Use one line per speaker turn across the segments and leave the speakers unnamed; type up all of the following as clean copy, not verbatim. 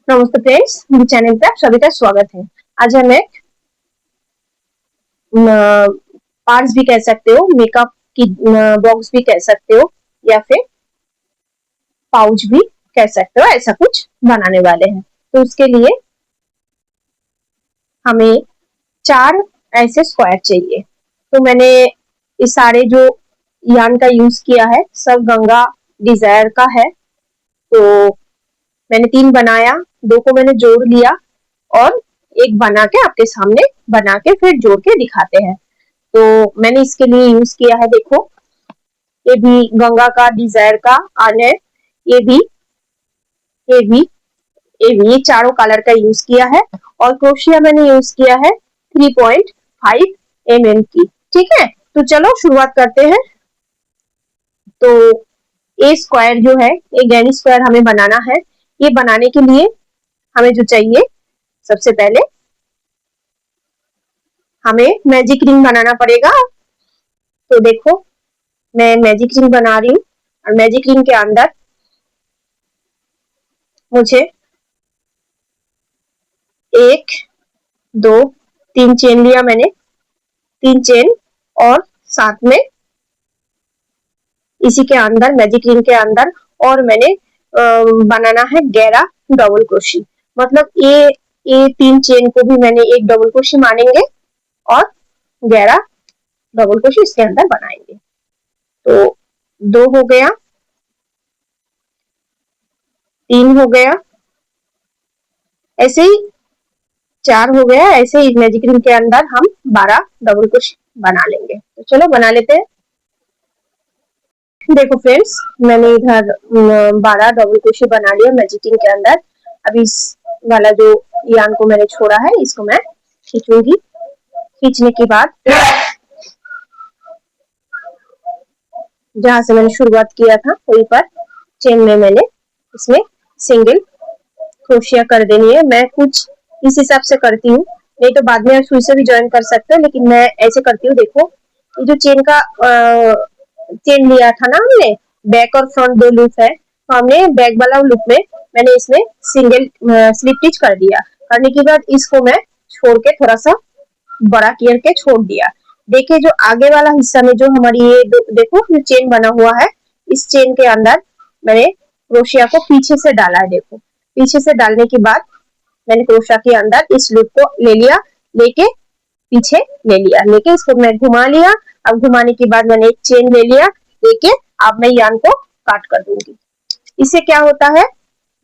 नमस्ते फ्रेंड्स, मेरे चैनल पे आप सभी का स्वागत है। आज हम एक पार्ट्स भी कह सकते हो, मेकअप की बॉक्स भी कह सकते हो या फिर पाउच भी कह सकते हो, ऐसा कुछ बनाने वाले हैं। तो उसके लिए हमें 4 ऐसे स्क्वायर चाहिए। तो मैंने ये सारे जो यार्न का यूज किया है सब गंगा डिजायर का है। तो मैंने 3 बनाया, 2 को मैंने जोड़ लिया और एक बना के आपके सामने बना के फिर जोड़ के दिखाते हैं। तो मैंने इसके लिए यूज किया है, देखो ये भी गंगा का डिजायर का आन है, ये भी ये भी ये भी, ये चारों कलर का यूज किया है। और क्रोशिया मैंने यूज किया है 3.5 mm की। ठीक है, तो चलो शुरुआत करते हैं। तो ए स्क्वायर जो है, ये गैनी स्क्वायर हमें बनाना है। ये बनाने के लिए हमें जो चाहिए, सबसे पहले हमें मैजिक रिंग बनाना पड़ेगा। तो देखो मैं मैजिक रिंग बना रही हूँ और मैजिक रिंग के अंदर मुझे 1 2 3 चेन लिया मैंने, 3 चेन, और साथ में इसी के अंदर मैजिक रिंग के अंदर और मैंने बनाना है 11 डबल क्रोशी। मतलब ये 3 चेन को भी मैंने एक डबल क्रोशी मानेंगे और 11 डबल क्रोशी इसके अंदर बनाएंगे। तो 2 हो गया, 3 हो गया, ऐसे ही 4 हो गया। ऐसे ही मैजिक रिंग के अंदर हम 12 डबल क्रोशी बना लेंगे। तो चलो बना लेते हैं। देखो फ्रेंड्स, मैंने इधर 12 डबल क्रोशे बना लिया मैजिक रिंग के अंदर। अब इस वाला जो यार्न को मैंने छोड़ा है इसको मैं खींचूंगी। खींचने के बाद जहां से मैंने शुरुआत किया था वहीं पर चेन में मैंने इसमें सिंगल क्रोशिया कर देनी है। मैं कुछ इस हिसाब से करती हूँ, नहीं तो बाद में सुई से भी ज्वाइन कर सकते हो, लेकिन मैं ऐसे करती हूँ। देखो ये जो चेन का चेन लिया था ना हमने, बैक और फ्रंट 2 लूप है, तो हमने बैक वाला लूप में मैंने इसमें सिंगल स्लिप स्टिच कर दिया। करने के बाद इसको मैं छोड़ के थोड़ा सा बड़ा कियर के छोड़ दिया। देखिए जो आगे वाला हिस्सा में जो हमारी ये देखो जो चेन बना हुआ है, इस चेन के अंदर मैंने क्रोशिया को पीछे से डाला है। देखो पीछे से डालने के बाद मैंने क्रोशिया के अंदर इस लूप को ले लिया, लेके पीछे ले लिया, लेके इसको मैं घुमा लिया। अब घुमाने के बाद मैंने एक चेन ले लिया, लेके अब मैं यार्न को काट कर दूंगी। इससे क्या होता है,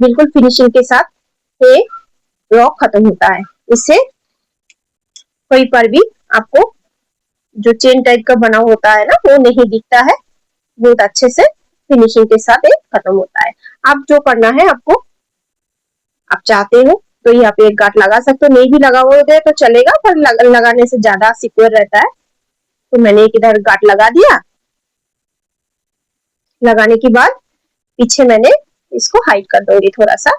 बिल्कुल फिनिशिंग के साथ ये रॉक खत्म होता है। इससे कहीं पर भी आपको जो चेन टाइप का बना होता है ना वो नहीं दिखता है, बहुत अच्छे से फिनिशिंग के साथ ये खत्म होता है। आप जो करना है आपको, आप चाहते हो तो यहाँ पे एक गांठ लगा सकते हो, नहीं भी लगा हुआ तो चलेगा, पर लगाने से ज्यादा सिक्योर रहता है। तो मैंने एक इधर गांठ लगा दिया। लगाने के बाद पीछे मैंने इसको हाइड कर दूंगी थोड़ा सा,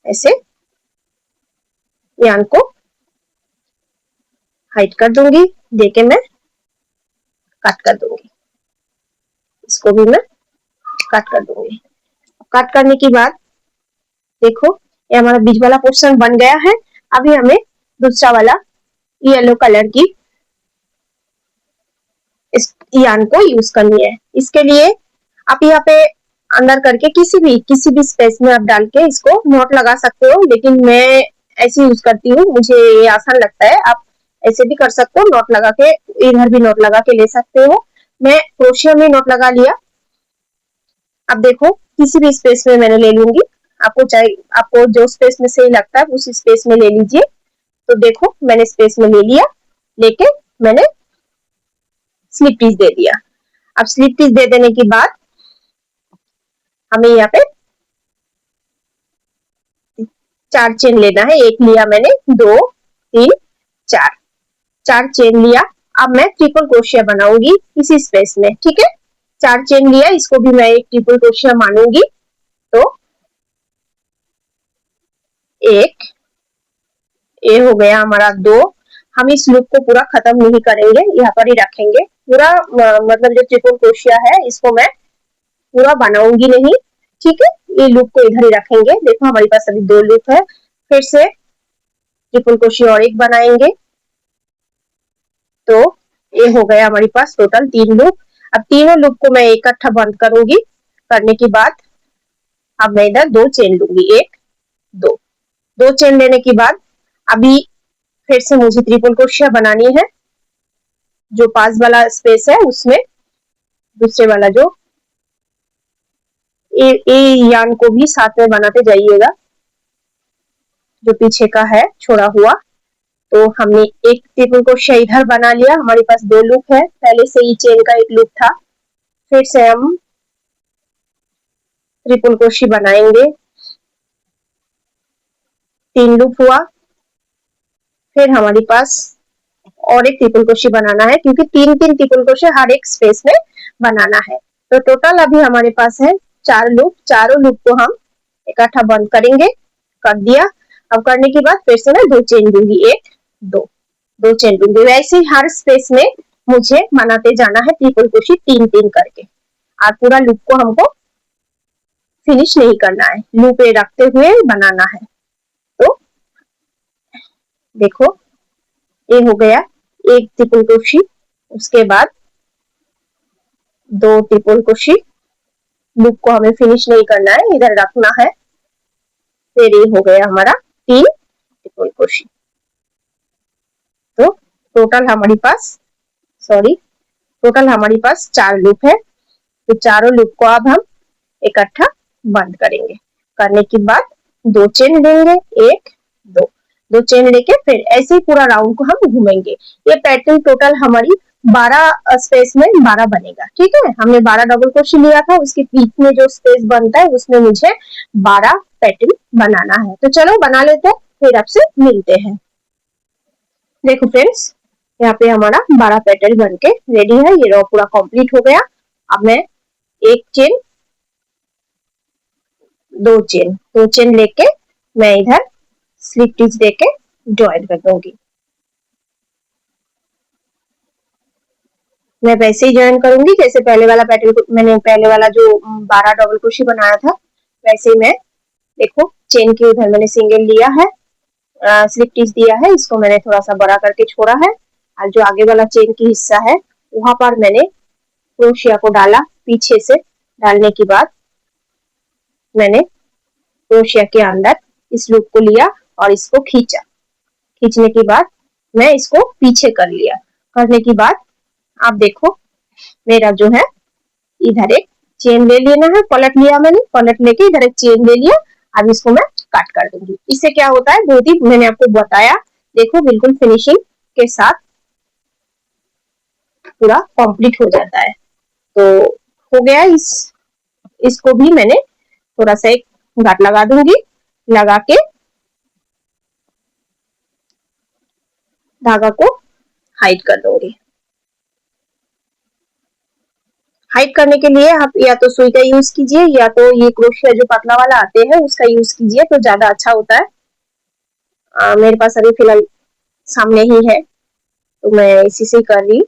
ऐसे यार्न को हाइड कर दूंगी, देके मैं कट कर दूंगी। इसको भी मैं कट कर दूंगी। कट करने के बाद देखो ये हमारा बीच वाला पोर्शन बन गया है। अभी हमें दूसरा वाला येलो कलर की इस यार्न को यूज करनी है। इसके लिए आप यहाँ पे अंदर करके किसी भी स्पेस में आप डाल के इसको नॉट लगा सकते हो, लेकिन मैं ऐसे यूज करती हूँ, मुझे ये आसान लगता है। आप ऐसे भी कर सकते हो, नॉट लगा के इधर भी नॉट लगा के ले सकते हो। मैं क्रोशिया में नॉट लगा लिया। अब देखो किसी भी स्पेस में मैंने ले लूंगी, आपको जो स्पेस में सही लगता है उस स्पेस में ले लीजिए। तो देखो मैंने स्पेस में ले लिया, लेके मैंने स्लिप स्टिच दे दिया। अब स्लिप स्टिच दे देने के बाद हमें यहाँ पे 4 चेन लेना है। एक लिया मैंने, 2 3 4, 4 चेन लिया। अब मैं ट्रिपल क्रोशिया बनाऊंगी इसी स्पेस में। ठीक है, 4 चेन लिया, इसको भी मैं एक ट्रिपल क्रोशिया मानूंगी। तो एक, ये हो गया हमारा 2। हम इस लूप को पूरा खत्म नहीं करेंगे, यहाँ पर ही रखेंगे पूरा। मतलब जो ट्रिपल क्रोशिया है इसको मैं पूरा बनाऊंगी नहीं। ठीक है, ये लूप को इधर ही रखेंगे। देखो हमारे पास अभी 2 लूप है। फिर से ट्रिपल क्रोशिया और एक बनाएंगे, तो ये हो गया हमारे पास टोटल 3 लूप। अब तीनों लूप को मैं इकट्ठा बंद करूंगी। करने के बाद अब मैं इधर 2 चेन लूंगी, 1 2 2 चेन लेने के बाद अभी फिर से मुझे ट्रिपल क्रोशिया बनानी है। जो पास वाला स्पेस है उसमें दूसरे वाला जो ए यान को भी साथ में बनाते जाइएगा, जो पीछे का है छोड़ा हुआ। तो हमने एक ट्रिपल क्रोशिया इधर बना लिया। हमारे पास 2 लूप है, पहले से ही चेन का एक लूप था। फिर से हम ट्रिपल क्रोशिया बनाएंगे, 3 लूप हुआ। फिर हमारे पास और एक ट्रिपल क्रोशिया बनाना है, क्योंकि 3 ट्रिपल क्रोशिया हर एक स्पेस में बनाना है। तो टोटल अभी हमारे पास है 4 लूप। चारों लूप को हम इकट्ठा बंद करेंगे। कर दिया। अब करने के बाद फिर से मैं 2 चेन दूंगी, 1 2 2 चेन दूंगी। वैसे ही हर स्पेस में मुझे बनाते जाना है ट्रिपल क्रोशिया 3 करके, और पूरा लूप को हमको फिनिश नहीं करना है, लूप पे रखते हुए बनाना है। तो देखो ये हो गया एक ट्रिपल क्रोशिया, उसके बाद 2 ट्रिपल क्रोशिया। लूप को हमें फिनिश नहीं करना है, इधर रखना है। फिर ये हो गया हमारा 3 ट्रिपल क्रोशिया। तो टोटल हमारे पास 4 लूप है। तो चारों लूप को अब हम इकट्ठा बंद करेंगे। करने के बाद 2 चेन लेंगे, 1 2 2 चेन लेके फिर ऐसे ही पूरा राउंड को हम घूमेंगे। ये पैटर्न टोटल हमारी 12 स्पेस में 12 बनेगा। ठीक है, हमने 12 डबल क्रोशिया लिया था, उसके बीच में जो स्पेस बनता है उसमें मुझे 12 पैटर्न बनाना है। तो चलो बना लेते हैं, फिर आपसे मिलते हैं। देखो फ्रेंड्स, यहाँ पे हमारा 12 पैटर्न बनके रेडी है। ये रो पूरा कंप्लीट हो गया। अब मैं 1 चेन 2 चेन लेके मैं इधर स्लिप स्टिच देके ज्वाइन कर दूंगी। मैं वैसे ही ज्वाइन करूंगी जैसे पहले वाला पैटर्न को मैंने पहले वाला जो 12 डबल क्रोशिया बनाया था, वैसे ही मैं देखो चेन के उधर मैंने सिंगल लिया है, स्लिप स्टिच दिया है, इसको मैंने थोड़ा सा बड़ा करके छोड़ा है, और जो आगे वाला चेन की हिस्सा है वहां पर मैंने क्रोशिया को डाला। पीछे से डालने के बाद मैंने क्रोशिया के अंदर इस लूप को लिया और इसको खींचा। खींचने के बाद मैं इसको पीछे कर लिया। करने के बाद आप देखो मेरा जो है इधर एक चेन ले लेना है, पलट लिया मैंने, पलट लेके इधर एक चेन ले लिया। अब इसको मैं काट कर दूंगी। इससे क्या होता है, बहुत ही मैंने आपको बताया, देखो बिल्कुल फिनिशिंग के साथ पूरा कंप्लीट हो जाता है। तो हो गया। इसको भी मैंने थोड़ा सा एक गांठ लगा दूंगी, लगा के धागा को हाइड कर दूंगी। हाइड करने के लिए आप या तो सुई का यूज कीजिए, या तो ये क्रोशिया जो पतला वाला आते हैं उसका यूज कीजिए, तो ज्यादा अच्छा होता है। मेरे पास अभी फिलहाल सामने ही है, तो मैं इसी से कर रही।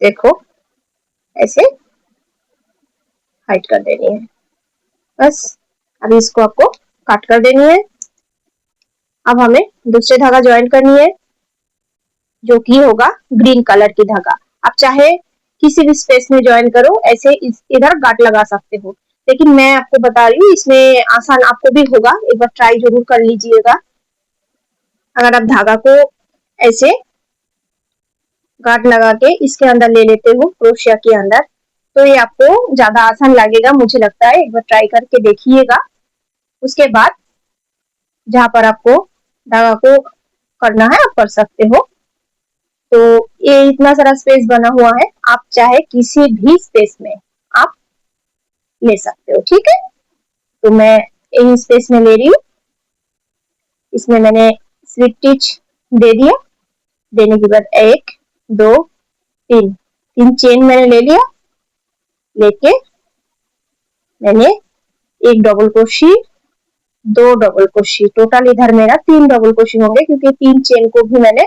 देखो ऐसे हाइड कर देनी है बस। अभी इसको आपको काट कर देनी है। अब हमें दूसरे धागा ज्वाइन करनी है, जो कि होगा ग्रीन कलर की धागा। आप चाहे किसी भी स्पेस में ज्वाइन करो, ऐसे इधर गांठ लगा सकते हो, लेकिन मैं आपको बता रही हूँ इसमें आसान आपको भी होगा। एक बार ट्राई जरूर कर लीजिएगा। अगर आप धागा को ऐसे गांठ लगा के इसके अंदर ले लेते हो क्रोशिया के अंदर, तो ये आपको ज्यादा आसान लगेगा, मुझे लगता है। एक बार ट्राई करके देखिएगा। उसके बाद जहां पर आपको धागा को करना है आप कर सकते हो। तो ये इतना सारा स्पेस बना हुआ है, आप चाहे किसी भी स्पेस में आप ले सकते हो। ठीक है, तो मैं यही स्पेस में ले रही हूँ। इसमें मैंने स्लिप स्टिच दे दिया। देने के बाद 1 2 3 चेन मैंने ले लिया। लेके मैंने एक double crochet 2 double crochet, total इधर मेरा 3 डबल क्रोशी होंगे क्योंकि 3 चेन को भी मैंने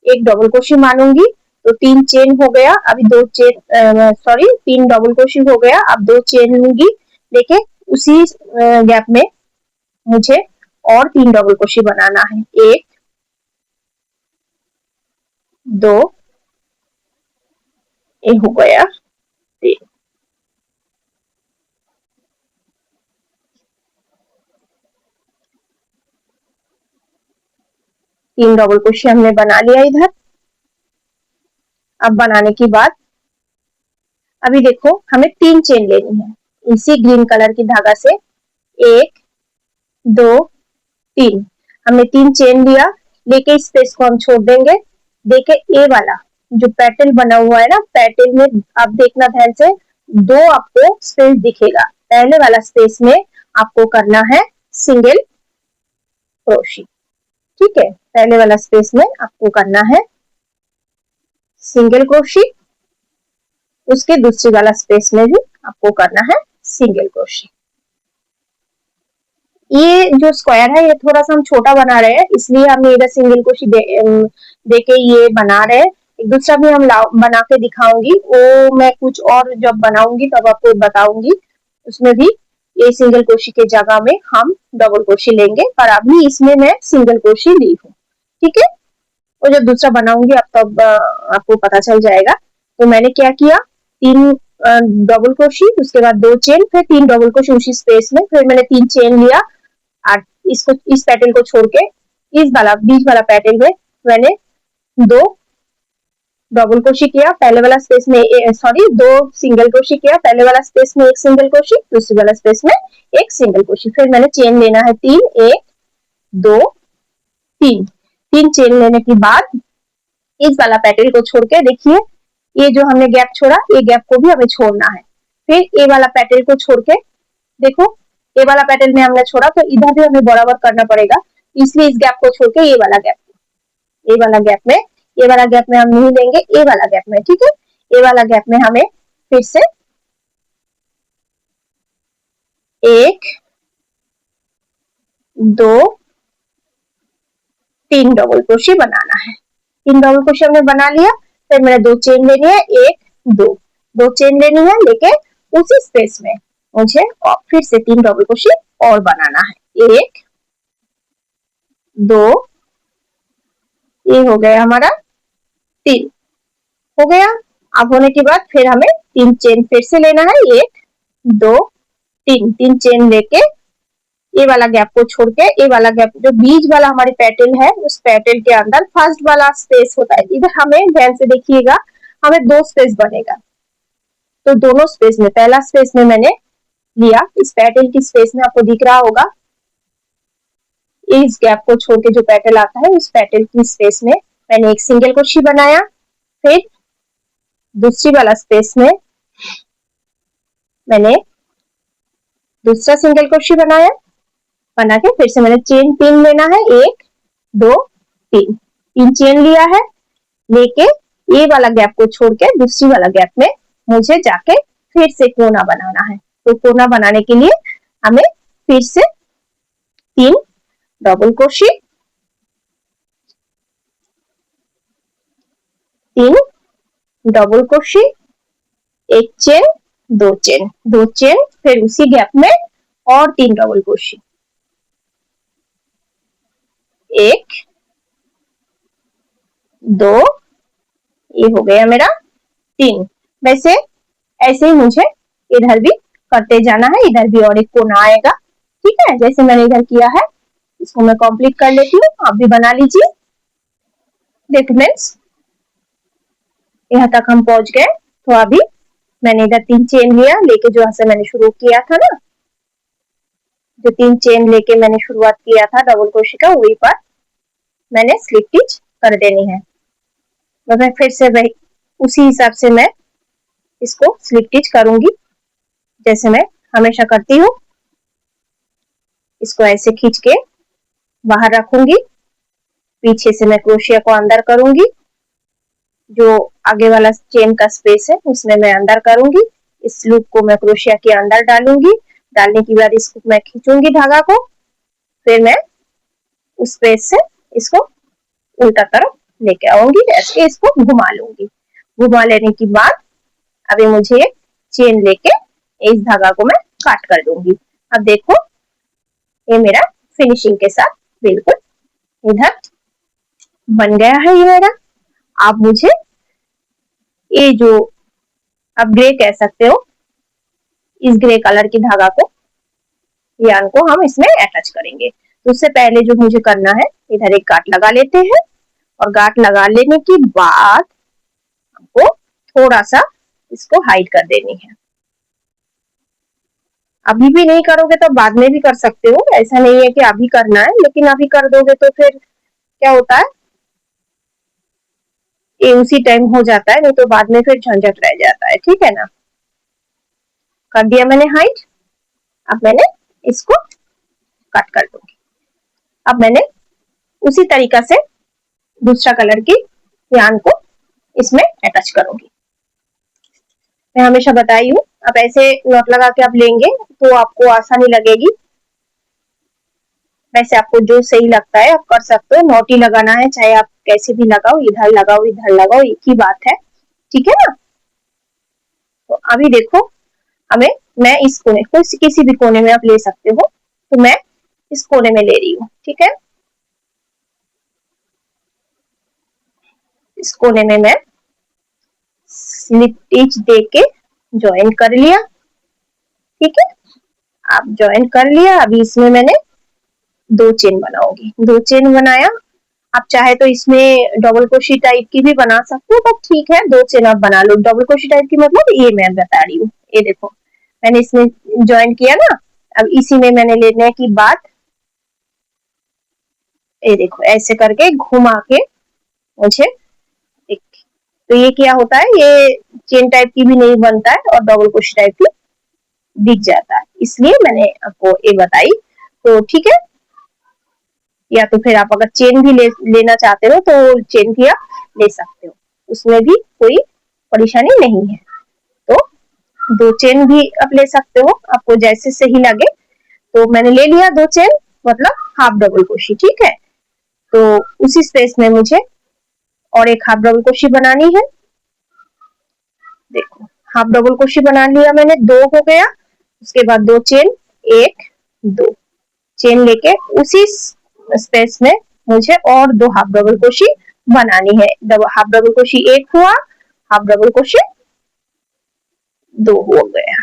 एक डबल क्रोशी मानूंगी। तो 3 चेन हो गया, अभी 2 चेन, सॉरी 3 डबल क्रोशी हो गया, अब 2 चेन लूंगी लेके उसी गैप में मुझे और 3 डबल क्रोशी बनाना है। 1 2, ये हो गया 3। 3 डबल क्रोशी हमने बना लिया इधर। अब बनाने के बाद अभी देखो हमें 3 चेन लेनी है इसी ग्रीन कलर की धागा से। 1 2 3, हमने 3 चेन लिया, लेके इस स्पेस को हम छोड़ देंगे। देखे ए वाला जो पैटर्न बना हुआ है ना, पैटर्न में आप देखना ध्यान से, 2 आपको स्पेस दिखेगा। पहले वाला स्पेस में आपको करना है सिंगल क्रोशी, ठीक है। पहले वाला स्पेस में आपको करना है सिंगल क्रोशी, उसके दूसरी वाला स्पेस में भी आपको करना है सिंगल क्रोशी। ये जो स्क्वायर है ये थोड़ा सा हम छोटा बना रहे हैं, इसलिए हम इधर सिंगल क्रोशी दे के ये बना रहे हैं। एक दूसरा भी हम बना के दिखाऊंगी, वो मैं कुछ और जब बनाऊंगी तब आपको बताऊंगी। उसमें भी ये सिंगल क्रोशी के जगह में हम डबल क्रोशी लेंगे, पर अभी इसमें मैं सिंगल क्रोशी ली हूँ, ठीक है। और जब दूसरा बनाऊंगी अब तब आपको पता चल जाएगा। तो मैंने क्या किया, 3 डबल क्रोशी, उसके बाद 2 चेन, फिर 3 डबल क्रोशी उसी स्पेस में, फिर मैंने 3 चेन लिया और इसको इस पैटर्न को छोड़ के इस वाला बीच वाला पैटर्न में मैंने 2 डबल क्रोशी किया पहले वाला स्पेस में, सॉरी 2 सिंगल क्रोशी किया पहले वाला स्पेस में, एक सिंगल क्रोशी दूसरी वाला स्पेस में एक सिंगल क्रोशी। फिर मैंने चेन लेना है 3, 1 2 3, 3 चेन लेने के बाद इस वाला पैटर्न को छोड़ के देखिए ये जो हमने गैप छोड़ा, ये गैप को भी हमें छोड़ना है। फिर ये वाला पैटर्न को छोड़ के देखो, ये वाला पैटर्न में हमने छोड़ा तो इधर भी हमें बराबर करना पड़ेगा, इसलिए इस गैप को छोड़ के ये वाला गैप, ये वाला गैप में, ये वाला गैप में हम नहीं लेंगे, ये वाला गैप में, ठीक है। ये वाला गैप में हमें फिर से 1 2 3 डबल क्रोशी बनाना है। 3 डबल क्रोशी हमने बना लिया, फिर मैंने 2 चेन लेनी है, 1 2, 2 चेन लेनी है, लेके उसी स्पेस में मुझे और फिर से 3 डबल क्रोशी और बनाना है। 1 2, ये हो गया हमारा 3 हो गया। अब होने के बाद फिर हमें 3 चेन फिर से लेना है, 1 2 3, 3 चेन लेके ये वाला गैप को छोड़ के, ये वाला गैप जो बीच वाला हमारी पैटर्न है उस पैटर्न के अंदर फर्स्ट वाला स्पेस होता है, इधर हमें ध्यान से देखिएगा, हमें 2 स्पेस बनेगा। तो दोनों स्पेस में, पहला स्पेस में मैंने लिया, इस पैटर्न की स्पेस में आपको दिख रहा होगा, इस गैप को छोड़ के जो पैटर्न आता है उस पैटर्न की स्पेस में मैंने एक सिंगल क्रोशी बनाया। फिर दूसरी वाला स्पेस में मैंने दूसरा सिंगल क्रोशी बनाया, बना के फिर से मैंने चेन 3 लेना है, 1 2 3, 3 चेन लिया है, लेके ये वाला गैप को छोड़ के दूसरी वाला गैप में मुझे जाके फिर से कोना बनाना है। तो कोना बनाने के लिए हमें फिर से 3 डबल क्रोशी, 3 डबल क्रोशी, एक चेन 2 चेन, 2 चेन, फिर उसी गैप में और 3 डबल क्रोशी, 1 2, ये हो गया मेरा 3। वैसे ऐसे ही मुझे इधर भी करते जाना है, इधर भी और एक कोना आएगा, ठीक है। जैसे मैंने इधर किया है इसको मैं कंप्लीट कर लेती हूँ, आप भी बना लीजिए। देखो फ्रेंड्स, यहाँ तक हम पहुंच गए। तो अभी मैंने इधर 3 चेन लिया, लेके जो से मैंने शुरू किया था ना, जो 3 चेन लेके मैंने शुरुआत किया था डबल क्रोशी का, वही पर मैंने स्लिप स्टिच कर देनी है। तो मैं फिर से वही उसी हिसाब से मैं इसको स्लिप स्टिच करूंगी जैसे मैं हमेशा करती हूँ। इसको ऐसे खींच के बाहर रखूंगी, पीछे से मैं क्रोशिया को अंदर करूंगी, जो आगे वाला चेन का स्पेस है उसमें मैं अंदर करूंगी, इस लूप को मैं क्रोशिया के अंदर डालूंगी, डालने के बाद इसको मैं खींचूंगी धागा को, फिर मैं उस स्पेस से इसको उल्टा तरफ लेके आऊंगी, ऐसे इसको घुमा लूंगी। घुमा लेने के बाद अभी मुझे एक चेन लेके इस धागा को मैं काट कर दूंगी। अब देखो ये मेरा फिनिशिंग के साथ बिल्कुल इधर बन गया है ये मेरा। आप मुझे ये जो आप ग्रे कह सकते हो, इस ग्रे कलर की धागा को यान को हम इसमें अटैच करेंगे। तो उससे पहले जो मुझे करना है, इधर एक गांठ लगा लेते हैं और गांठ लगा लेने के बाद आपको थोड़ा सा इसको हाइड कर देनी है। अभी भी नहीं करोगे तो बाद में भी कर सकते हो, ऐसा नहीं है कि अभी करना है, लेकिन अभी कर दोगे तो फिर क्या होता है, ये उसी टाइम हो जाता है, नहीं तो बाद में फिर झंझट रह जाता है। ठीक है ना, कर दिया मैंने हाइड। अब मैंने इसको कट कर दूंगी। अब मैंने उसी तरीका से दूसरा कलर की यान को इसमें अटैच करूंगी। मैं हमेशा बताई हूँ, आप ऐसे नॉट लगा के आप लेंगे तो आपको आसानी लगेगी। वैसे आपको जो सही लगता है आप कर सकते हो, नॉट ही लगाना है, चाहे आप कैसे भी लगाओ, इधर लगाओ, एक ही बात है। ठीक है ना। तो अभी देखो हमें, मैं इस कोने को किसी भी कोने में आप ले सकते हो, तो मैं इस कोने में ले रही हूँ। ठीक है, इस कोने में मैं स्लिप स्टिच दे के ज्वाइन कर लिया। ठीक है, आप ज्वाइन कर लिया। अभी इसमें मैंने 2 चेन बनाऊंगी। 2 चेन बनाया। आप चाहे तो इसमें डबल क्रोशे टाइप की भी बना सकते हो, बट ठीक है 2 चेन आप बना लो। डबल क्रोशे टाइप की मतलब ये मैं बता रही हूँ, ये देखो मैंने इसमें ज्वाइन किया ना। अब इसी में मैंने लेने की बात, ये देखो ऐसे करके घुमा के मुझे एक, तो ये क्या होता है, ये चेन टाइप की भी नहीं बनता है और डबल क्रोशे टाइप की दिख जाता है, इसलिए मैंने आपको ये बताई। तो ठीक है, या तो फिर आप अगर चेन भी लेना चाहते हो तो चेन भी आप ले सकते हो, उसमें भी कोई परेशानी नहीं है। तो 2 चेन भी आप ले सकते हो, आपको जैसे सही लगे। तो मैंने ले लिया 2 चेन, मतलब हाफ डबल क्रोशे। ठीक है, तो उसी स्पेस में मुझे और एक हाफ डबल क्रोशे बनानी है। देखो हाफ डबल क्रोशे बना लिया मैंने, 2 हो गया। उसके बाद 2 चेन, 1 2 चेन लेके उसी स्पेस में मुझे और 2 हाफ डबल क्रोशे बनानी है। हाफ डबल क्रोशे 1 हुआ, हाफ डबल क्रोशे 2 हो गया।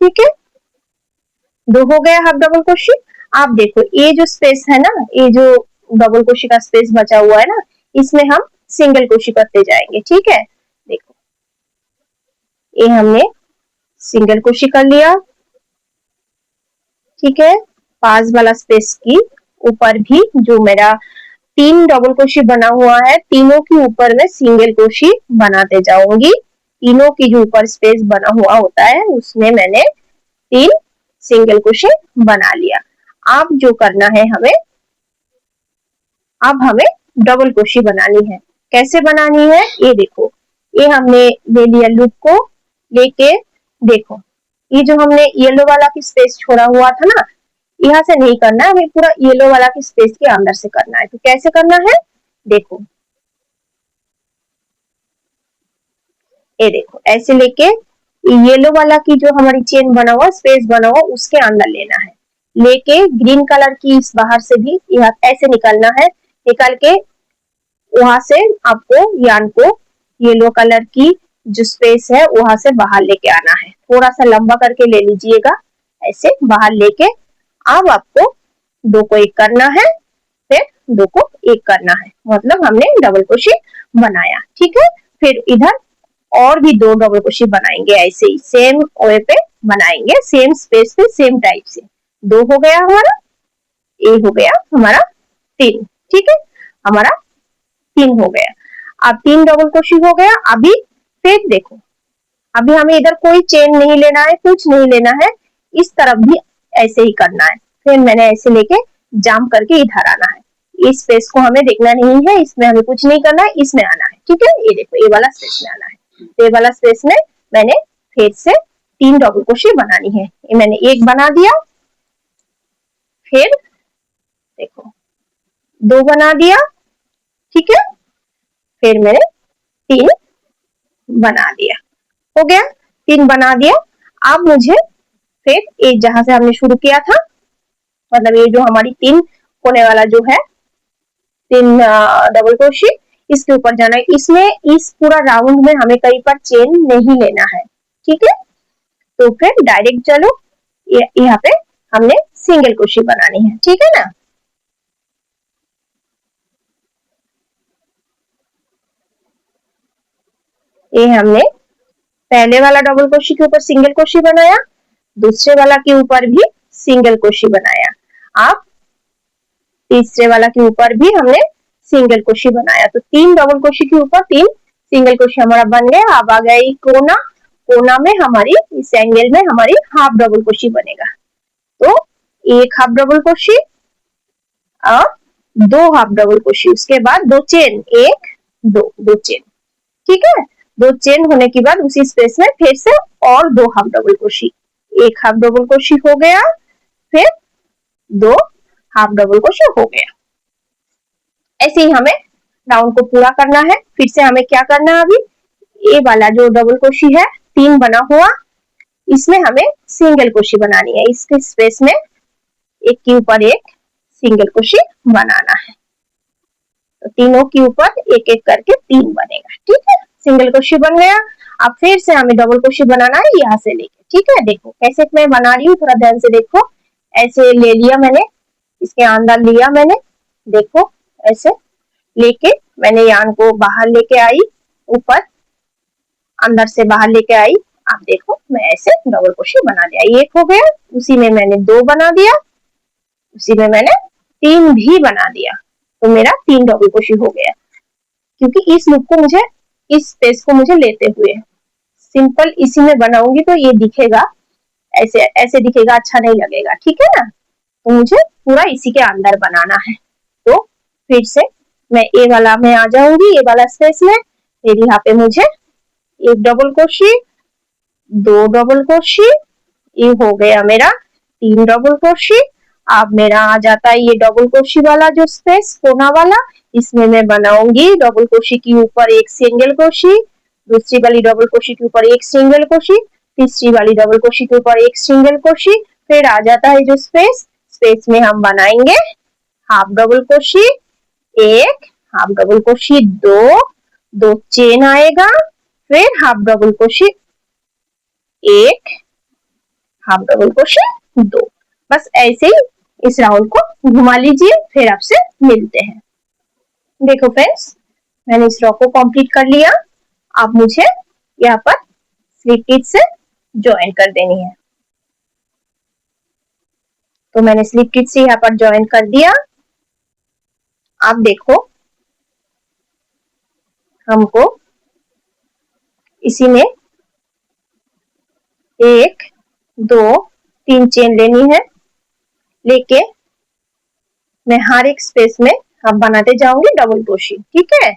ठीक है, 2 हो गया हाफ डबल क्रोशे। आप देखो ये जो स्पेस है ना, ये जो डबल क्रोशे का स्पेस बचा हुआ है ना, इसमें हम सिंगल क्रोशे करते जाएंगे। ठीक है, देखो ये हमने सिंगल क्रोशे कर लिया। ठीक है, पास वाला स्पेस की ऊपर भी जो मेरा 3 डबल क्रोशे बना हुआ है, तीनों के ऊपर मैं सिंगल क्रोशे बनाते जाऊंगी। तीनों की जो ऊपर स्पेस बना हुआ होता है उसमें मैंने 3 सिंगल क्रोशे बना लिया। अब जो करना है हमें, अब हमें डबल क्रोशे बनानी है। कैसे बनानी है, ये देखो ये हमने ले लिया लूप को लेके। देखो ये जो हमने येलो वाला की स्पेस छोड़ा हुआ था ना, यहाँ से नहीं करना है, हमें पूरा येलो वाला की स्पेस के अंदर से करना है। तो कैसे करना है, देखो ये देखो ऐसे लेके येलो वाला की जो हमारी चेन बना हुआ स्पेस बना हुआ उसके अंदर लेना है, लेके ग्रीन कलर की इस बाहर से भी यहाँ ऐसे निकालना है। निकाल के वहां से आपको यान को येलो कलर की जो स्पेस है वहां से बाहर लेके आना है। थोड़ा सा लंबा करके ले लीजिएगा, ऐसे बाहर लेके। अब आपको 2 को एक करना है, फिर 2 को एक करना है, मतलब हमने डबल क्रोशे बनाया। ठीक है, फिर इधर और भी 2 डबल क्रोशे बनाएंगे, ऐसे ही सेम वे पे बनाएंगे, सेम स्पेस पे सेम टाइप से। 2 हो गया हमारा, ए हो गया हमारा 3। ठीक है, हमारा 3 हो गया। अब 3 डबल क्रोशे हो गया। अभी फिर देखो, अभी हमें इधर कोई चेन नहीं लेना है, कुछ नहीं लेना है, इस तरफ भी ऐसे ही करना है। फिर मैंने ऐसे लेके जाम करके इधर आना है। इस स्पेस को हमें देखना नहीं है, इसमें हमें कुछ नहीं करना है, इसमें आना है। ठीक है, ये देखो ये वाला स्पेस में आना है। तो ये वाला स्पेस में मैंने फिर से 3 डबल क्रोशे बनानी है। ये मैंने एक बना दिया, फिर देखो 2 बना दिया, ठीक है। फिर मैंने 3 बना दिया, हो गया 3 बना दिया। अब मुझे फिर ये जहां से हमने शुरू किया था, मतलब ये जो हमारी 3 कोने वाला जो है 3 डबल क्रोशे, इसके ऊपर जाना है। इसमें इस पूरा राउंड में हमें कहीं पर चेन नहीं लेना है, ठीक है। तो फिर डायरेक्ट चलो यहाँ पे हमने सिंगल क्रोशे बनानी है, ठीक है ना। ये हमने पहले वाला डबल क्रोशे के ऊपर सिंगल क्रोशे बनाया, दूसरे वाला के ऊपर भी सिंगल क्रोशे बनाया। अब तीसरे वाला के ऊपर भी हमने सिंगल क्रोशे बनाया। तो 3 डबल क्रोशे के ऊपर 3 सिंगल क्रोशे हमारा बन गया। अब आ गया ये कोना, कोना में हमारी इस एंगल में हमारी हाफ डबल क्रोशे बनेगा। तो एक हाफ डबल क्रोशे और 2 हाफ डबल क्रोशे, उसके बाद 2 चेन, 1 2 चेन, ठीक है। 2 चेन होने के बाद उसी स्पेस में फिर से और 2 हाफ डबल क्रोशे, एक हाफ डबल क्रोशे हो गया, फिर 2 हाफ डबल क्रोशे हो गया। ऐसे ही हमें राउंड को पूरा करना है। फिर से हमें क्या करना है, अभी ये वाला जो डबल क्रोशे है 3 बना हुआ, इसमें हमें सिंगल क्रोशे बनानी है। इसके स्पेस में एक के ऊपर एक सिंगल क्रोशे बनाना है। तो तीनों के ऊपर एक एक करके 3 बनेगा, ठीक है। सिंगल क्रोशे बन गया। अब फिर से हमें डबल क्रोशे बनाना है यहाँ से लेके, ठीक है। देखो कैसे मैं बना रही हूँ, थोड़ा ध्यान से देखो। ऐसे ले लिया मैंने, इसके अंदर लिया मैंने, देखो ऐसे लेके मैंने यान को बाहर लेके आई, ऊपर अंदर से बाहर लेके आई। आप देखो मैं ऐसे डबल क्रोशे बना दिया, एक हो गया। उसी में मैंने 2 बना दिया, उसी में मैंने 3 भी बना दिया। तो मेरा 3 डबल क्रोशे हो गया। क्योंकि इस लूप को मुझे, इस स्पेस को मुझे लेते हुए सिंपल इसी में बनाऊंगी तो ये दिखेगा ऐसे, ऐसे दिखेगा, अच्छा नहीं लगेगा, ठीक है ना। तो मुझे पूरा इसी के अंदर बनाना है। तो फिर से मैं ए वाला में आ जाऊंगी, ये वाला स्पेस में। फिर यहाँ पे मुझे एक डबल क्रोशे, 2 डबल क्रोशे, ये हो गया मेरा 3 डबल क्रोशे। अब मेरा आ जाता है ये डबल क्रोशे वाला जो स्पेस कोना वाला, इसमें मैं बनाऊंगी डबल क्रोशे के ऊपर एक सिंगल क्रोशे, दूसरी वाली डबल क्रोशे के ऊपर एक सिंगल क्रोशे, तीसरी वाली डबल क्रोशे के ऊपर एक सिंगल क्रोशे। फिर आ जाता है जो स्पेस, स्पेस में हम बनाएंगे हाफ डबल क्रोशे, एक हाफ डबल क्रोशे, 2 चेन आएगा, फिर हाफ डबल क्रोशे, एक हाफ डबल क्रोशे, 2। बस ऐसे ही इस राउंड को घुमा लीजिए, फिर आपसे मिलते हैं। देखो फ्रेंड्स, मैंने इस रॉ को कंप्लीट कर लिया। अब मुझे यहाँ पर स्लिप टिच से ज्वाइन कर देनी है। तो मैंने स्लिप टिच से यहाँ पर ज्वाइन कर दिया। अब देखो हमको इसी में 1 2 3 चेन लेनी है, लेके मैं हर एक स्पेस में अब बनाते जाऊंगी डबल क्रोशे, ठीक है।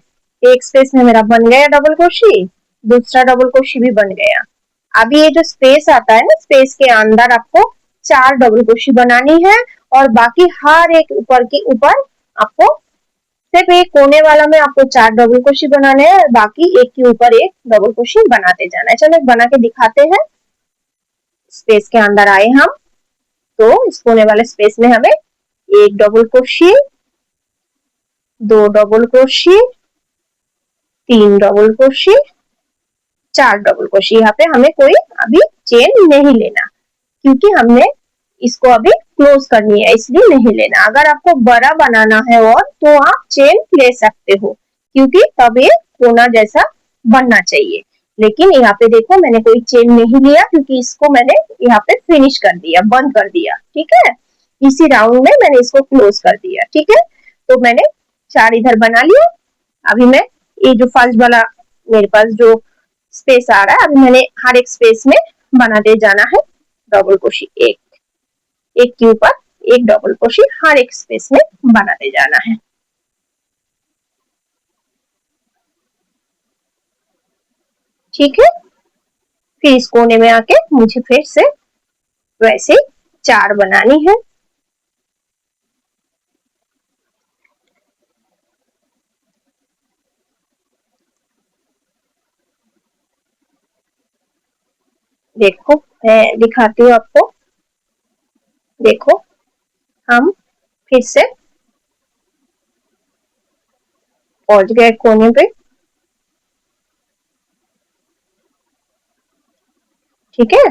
एक स्पेस में मेरा बन गया डबल क्रोशे, दूसरा डबल क्रोशे भी बन गया। अभी ये जो स्पेस आता है ना, स्पेस के अंदर आपको 4 डबल क्रोशे बनानी है, और बाकी हर एक ऊपर के ऊपर आपको सिर्फ एक कोने वाला में आपको 4 डबल क्रोशे बनाने हैं, और बाकी एक के ऊपर एक डबल क्रोशे बनाते जाना है। चलो बना के दिखाते हैं। स्पेस के अंदर आए हम, तो इस कोने वाले स्पेस में हमें एक double crochet, 2 double crochet, 3 double crochet, 4 double crochet. यहाँ पे हमें कोई अभी चेन नहीं लेना, क्योंकि हमने इसको अभी क्लोज करनी है, इसलिए नहीं लेना। अगर आपको बड़ा बनाना है और तो आप चेन ले सकते हो, क्योंकि तब ये कोना जैसा बनना चाहिए। लेकिन यहाँ पे देखो मैंने कोई चेन नहीं लिया, क्योंकि इसको मैंने यहाँ पे फिनिश कर दिया, बंद कर दिया, ठीक है। इसी राउंड में मैंने इसको क्लोज कर दिया, ठीक है। तो मैंने 4 इधर बना लिया। अभी मैं ये जो फर्स्ट वाला मेरे पास जो स्पेस आ रहा है, अभी मैंने हर एक स्पेस में बनाते जाना है डबल क्रोशे, एक एक के ऊपर एक डबल क्रोशे हर एक स्पेस में बनाते जाना है, ठीक है। फिर इस कोने में आके मुझे फिर से वैसे 4 बनानी है। देखो मैं दिखाती हूँ आपको। देखो हम फिर से पहुंच गए कोने पे। ठीक है,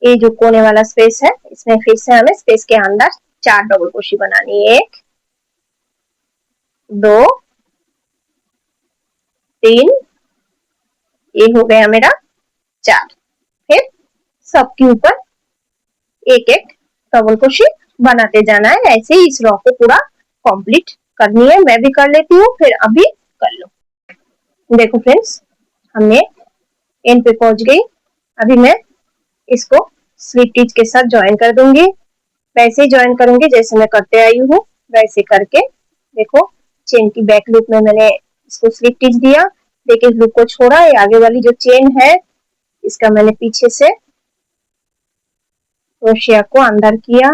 ये जो कोने वाला स्पेस है इसमें फिर से हमें स्पेस के अंदर 4 डबल क्रोशे बनानी है। 1 2 3, ये हो गया मेरा 4। फिर सबके ऊपर एक एक डबल क्रोशे बनाते जाना है। ऐसे ही इस रो को पूरा कंप्लीट करनी है। मैं भी कर लेती हूँ, फिर अभी कर लो। देखो फ्रेंड्स, हमने एंड पे पहुंच गई। अभी मैं इसको स्लिप स्टिच के साथ ज्वाइन कर दूंगी। वैसे ही ज्वाइन करूंगी जैसे मैं करते आई हूँ, वैसे करके देखो चेन की बैक लूप में मैंने इसको स्लिप स्टिच दिया। देखिए लूप को छोड़ा, ये आगे वाली जो चेन है इसका मैंने पीछे से क्रोशिया को अंदर किया।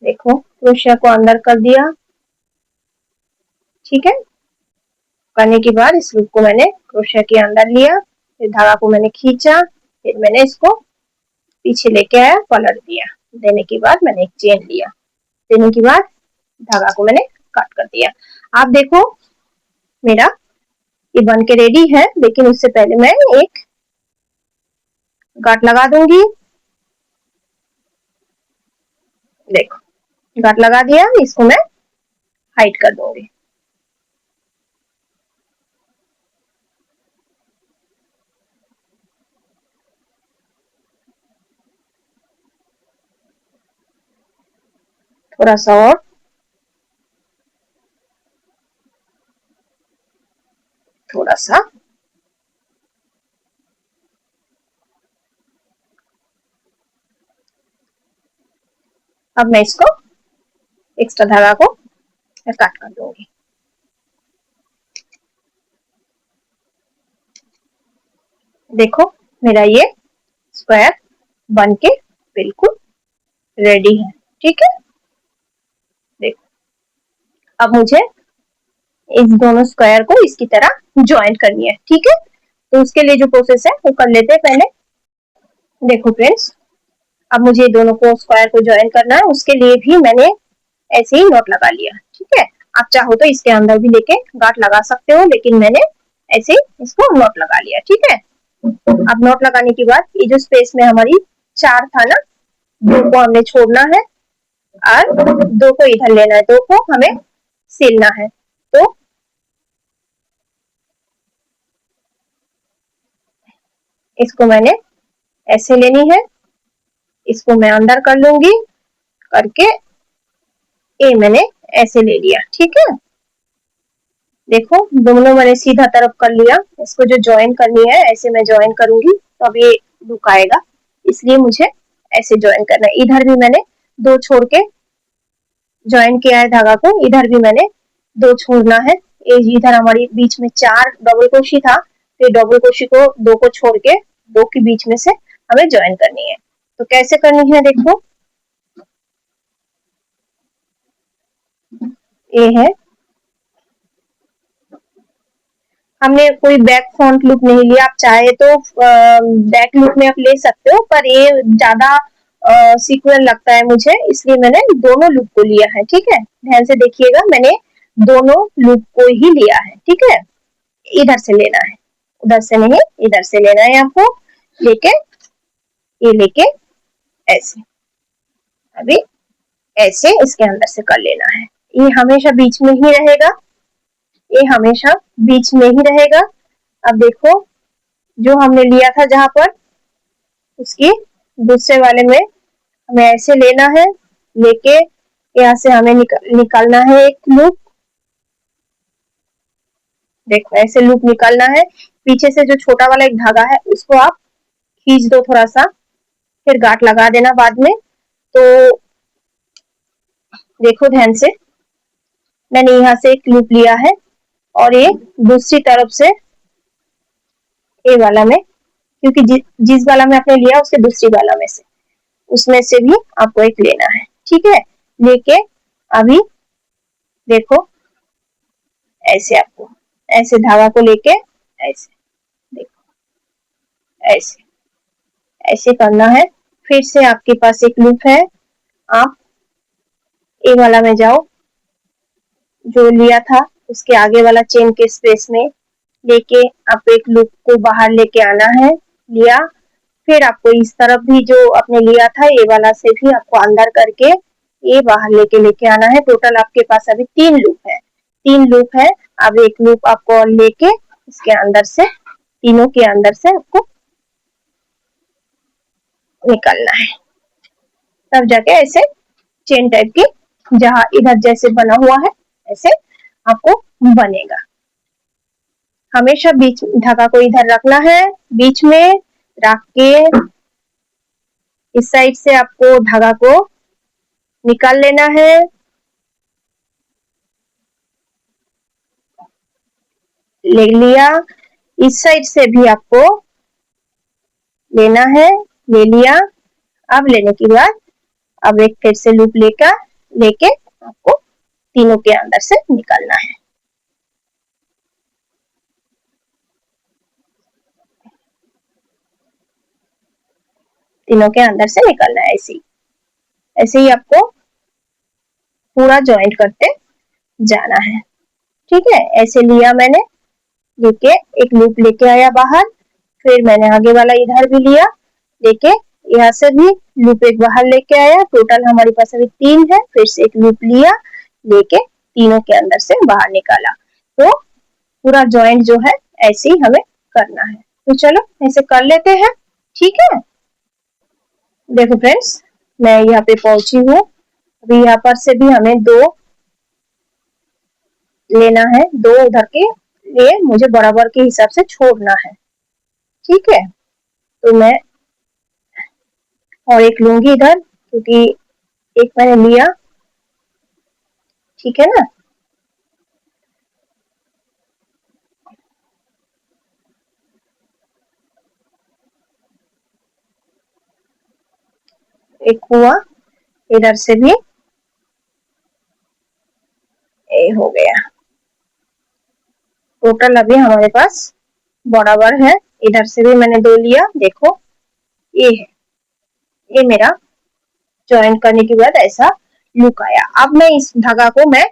देखो क्रोशिया को अंदर कर दिया। ठीक है, करने के बाद इस लूप को मैंने क्रोशिया के अंदर लिया, फिर धागा को मैंने खींचा, फिर मैंने इसको पीछे लेके आया, पलट दिया। देने के बाद मैंने एक चेन लिया, देने के बाद धागा को मैंने काट कर दिया। आप देखो मेरा ये बन के रेडी है, लेकिन उससे पहले मैं एक गांठ लगा दूंगी। देखो गांठ लगा दिया, इसको मैं हाइड कर दूंगी। थोड़ा सा और, थोड़ा सा, अब मैं इसको एक्स्ट्रा धागा को काट कर दूंगी। देखो मेरा ये स्क्वायर बन के बिल्कुल रेडी है। ठीक है, देखो अब मुझे इस दोनों स्क्वायर को इसकी तरह ज्वाइन करनी है। ठीक है, तो उसके लिए जो प्रोसेस है वो कर लेते हैं पहले। देखो फ्रेंड्स, अब मुझे दोनों को स्क्वायर को ज्वाइन करना है, उसके लिए भी मैंने ऐसे ही नॉट लगा लिया। ठीक है, आप चाहो तो इसके अंदर भी लेके गांठ लगा सकते हो, लेकिन मैंने ऐसे ही इसको नॉट लगा लिया। ठीक है, अब नॉट लगाने के बाद ये जो स्पेस में हमारी 4 था ना, 2 को हमने छोड़ना है और 2 को इधर लेना है, 2 को हमें सिलना है। तो इसको मैंने ऐसे लेनी है, इसको मैं अंदर कर लूंगी, करके ये मैंने ऐसे ले लिया। ठीक है, देखो दोनों मैंने सीधा तरफ कर लिया। इसको जो ज्वाइन करनी है ऐसे मैं ज्वाइन करूंगी तो अब ये लुक आएगा, इसलिए मुझे ऐसे ज्वाइन करना है। इधर भी मैंने 2 छोड़ के ज्वाइन किया है धागा को, इधर भी मैंने 2 छोड़ना है। ये इधर हमारी बीच में 4 डबल क्रोशे था, तो डबल क्रोशे को 2 को छोड़ के 2 के बीच में से हमें ज्वाइन करनी है। तो कैसे करनी है देखो, ये है, हमने कोई बैक फ्रंट लूप नहीं लिया। आप चाहे तो बैक लूप में आप ले सकते हो, पर ये ज्यादा सीक्वेंस लगता है मुझे, इसलिए मैंने दोनों लूप को लिया है। ठीक है, ध्यान से देखिएगा, मैंने दोनों लूप को ही लिया है। ठीक है, इधर से लेना है, उधर से नहीं, इधर से लेना है आपको, लेके ये लेके ऐसे, अभी ऐसे इसके अंदर से कर लेना है। ये हमेशा बीच में ही रहेगा, ये हमेशा बीच में ही रहेगा। अब देखो जो हमने लिया था जहां पर, उसकी दूसरे वाले में हमें ऐसे लेना है, लेके यहाँ से हमें निकालना है एक लूप। देखो ऐसे लूप निकालना है, पीछे से जो छोटा वाला एक धागा है उसको आप खींच दो थोड़ा सा, फिर गांठ लगा देना बाद में। तो देखो ध्यान से, मैंने यहाँ से एक लूप लिया है और ये दूसरी तरफ से ए वाला में, क्योंकि जिस वाला में आपने लिया उसके दूसरी वाला में से, उसमें से भी आपको एक लेना है। ठीक है, लेके अभी देखो ऐसे आपको ऐसे धागा को लेके ऐसे ऐसे ऐसे करना है। फिर से आपके पास एक लूप है, आप ए वाला में जाओ, जो लिया था उसके आगे वाला चेन के स्पेस में लेके आप एक लूप को बाहर लेके आना है। लिया, फिर आपको इस तरफ भी जो आपने लिया था ए वाला से भी आपको अंदर करके ये बाहर लेके लेके आना है। टोटल आपके पास अभी 3 लूप है। अब एक लूप आपको और लेके इसके अंदर से, तीनों के अंदर से आपको निकालना है, तब जाके ऐसे चेन टाइप की, जहां इधर जैसे बना हुआ है ऐसे आपको बनेगा। हमेशा बीच धागा को इधर रखना है, बीच में रख के इस साइड से आपको धागा को निकाल लेना है। ले लिया, इस साइड से भी आपको लेना है, ले लिया। अब लेने के बाद अब एक फिर से लूप लेके आपको तीनों के अंदर से निकालना है। तीनों के अंदर से निकालना है। ऐसे ही आपको पूरा ज्वाइंट करते जाना है। ठीक है, ऐसे लिया मैंने, लेके एक लूप लेके आया बाहर, फिर मैंने आगे वाला इधर भी लिया, लेके यहाँ से भी लूप एक बाहर लेके आया। टोटल हमारे पास अभी 3 है। फिर से एक लूप लिया, लेके तीनों के अंदर से बाहर निकाला। तो पूरा ज्वाइंट जो है ऐसे ही हमें करना है। तो चलो ऐसे कर लेते हैं। ठीक है, देखो फ्रेंड्स, मैं यहाँ पे पहुंची हूँ। अभी यहाँ पर से भी हमें 2 लेना है, 2 उधर के लिए मुझे बराबर के हिसाब से छोड़ना है। ठीक है, तो मैं और एक लूंगी इधर, क्योंकि एक मैंने लिया। ठीक है ना, एक हुआ, इधर से भी ए हो गया। टोटल अभी हमारे पास बराबर है। इधर से भी मैंने 2 लिया, देखो ये है, ये मेरा ज्वाइन करने के बाद ऐसा लुक आया। अब मैं इस धागा को मैं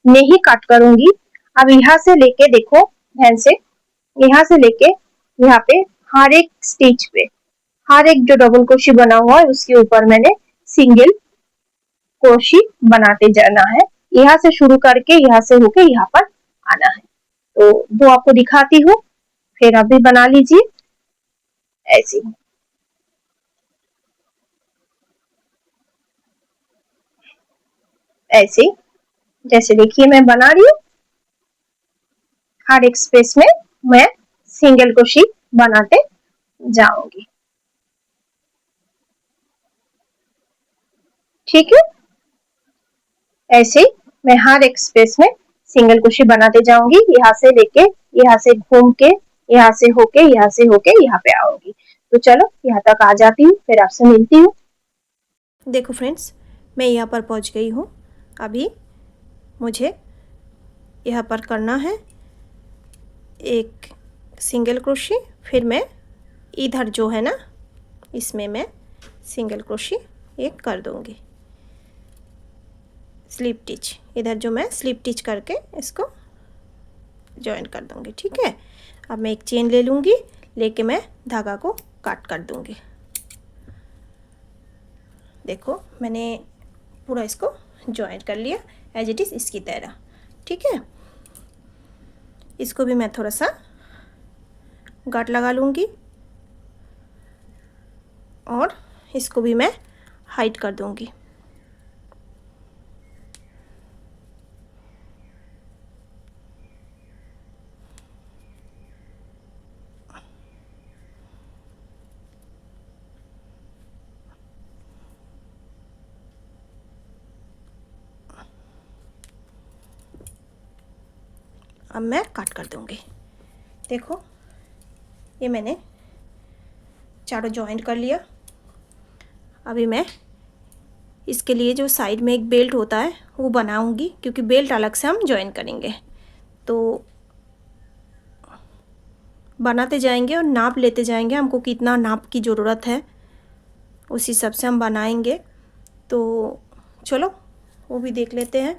नहीं काट करूंगी। अब यहाँ से लेके देखो ध्यान से, यहाँ से लेके यहाँ पे हर एक स्टिच पे, हर एक जो डबल क्रोशे बना हुआ है उसके ऊपर मैंने सिंगल क्रोशे बनाते जाना है। यहाँ से शुरू करके यहाँ से होके यहाँ पर आना है। तो 2 आपको दिखाती हूँ, फिर आप भी बना लीजिए ऐसे ही। ऐसे जैसे देखिए मैं बना रही हूँ, हर एक स्पेस में मैं सिंगल क्रोशे बनाते जाऊंगी। ठीक है, ऐसे मैं हर एक स्पेस में सिंगल क्रोशे बनाते जाऊंगी, यहाँ से लेके, यहाँ से घूम के, यहाँ से होके यहाँ पे आऊंगी। तो चलो यहाँ तक आ जाती हूँ, फिर आपसे मिलती हूँ।
देखो फ्रेंड्स, मैं यहाँ पर पहुँच गई हूँ। अभी मुझे यहाँ पर करना है एक सिंगल क्रोशे, फिर मैं इधर जो है ना इसमें मैं सिंगल क्रोशे एक कर दूँगी, स्लिप टिच, इधर जो मैं स्लिप टिच करके इसको जॉइन कर दूँगी। ठीक है, अब मैं एक चेन ले लूँगी, लेके मैं धागा को काट कर दूँगी। देखो मैंने पूरा इसको जॉइन कर लिया एज इट इज़ इसकी तरह। ठीक है, इसको भी मैं थोड़ा सा गांठ लगा लूँगी और इसको भी मैं हाइड कर दूँगी। अब मैं काट कर दूँगी। देखो ये मैंने चारों जॉइंट कर लिया। अभी मैं इसके लिए जो साइड में एक बेल्ट होता है वो बनाऊंगी, क्योंकि बेल्ट अलग से हम जॉइन करेंगे। तो बनाते जाएंगे और नाप लेते जाएंगे, हमको कितना नाप की ज़रूरत है उस हिसाब से हम बनाएंगे। तो चलो वो भी देख लेते हैं।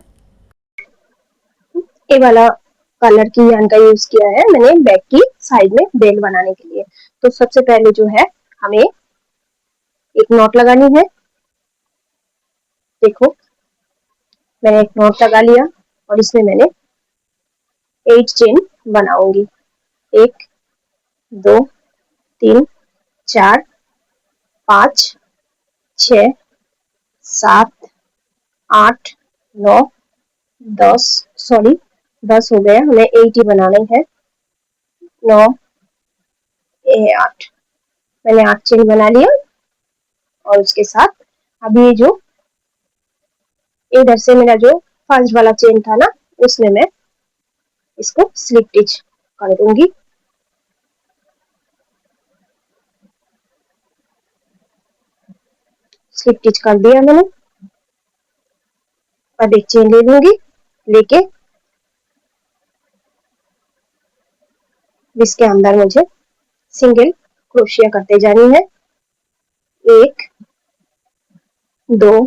ये वाला कलर की यान का यूज किया है मैंने बैक की साइड में बेल बनाने के लिए। तो सबसे पहले जो है हमें एक नॉट लगानी है। देखो मैंने एक नॉट लगा लिया और इसमें मैंने 8 चेन बनाऊंगी। 1 2 3 4 5 6 7 8 9 10, सॉरी 10 हो गया, हमें 8 ही बनाने हैं। 9 8, मैंने 8 चेन बना लिया और उसके साथ अभी ये जो इधर से मेरा जो फर्स्ट वाला चेन था ना, उसमें मैं इसको स्लिप स्टिच कर दूंगी। स्लिप स्टिच कर दिया मैंने। अब एक चेन ले लूंगी, लेके इसके अंदर मुझे सिंगल क्रोशिया करते जानी है। 1 2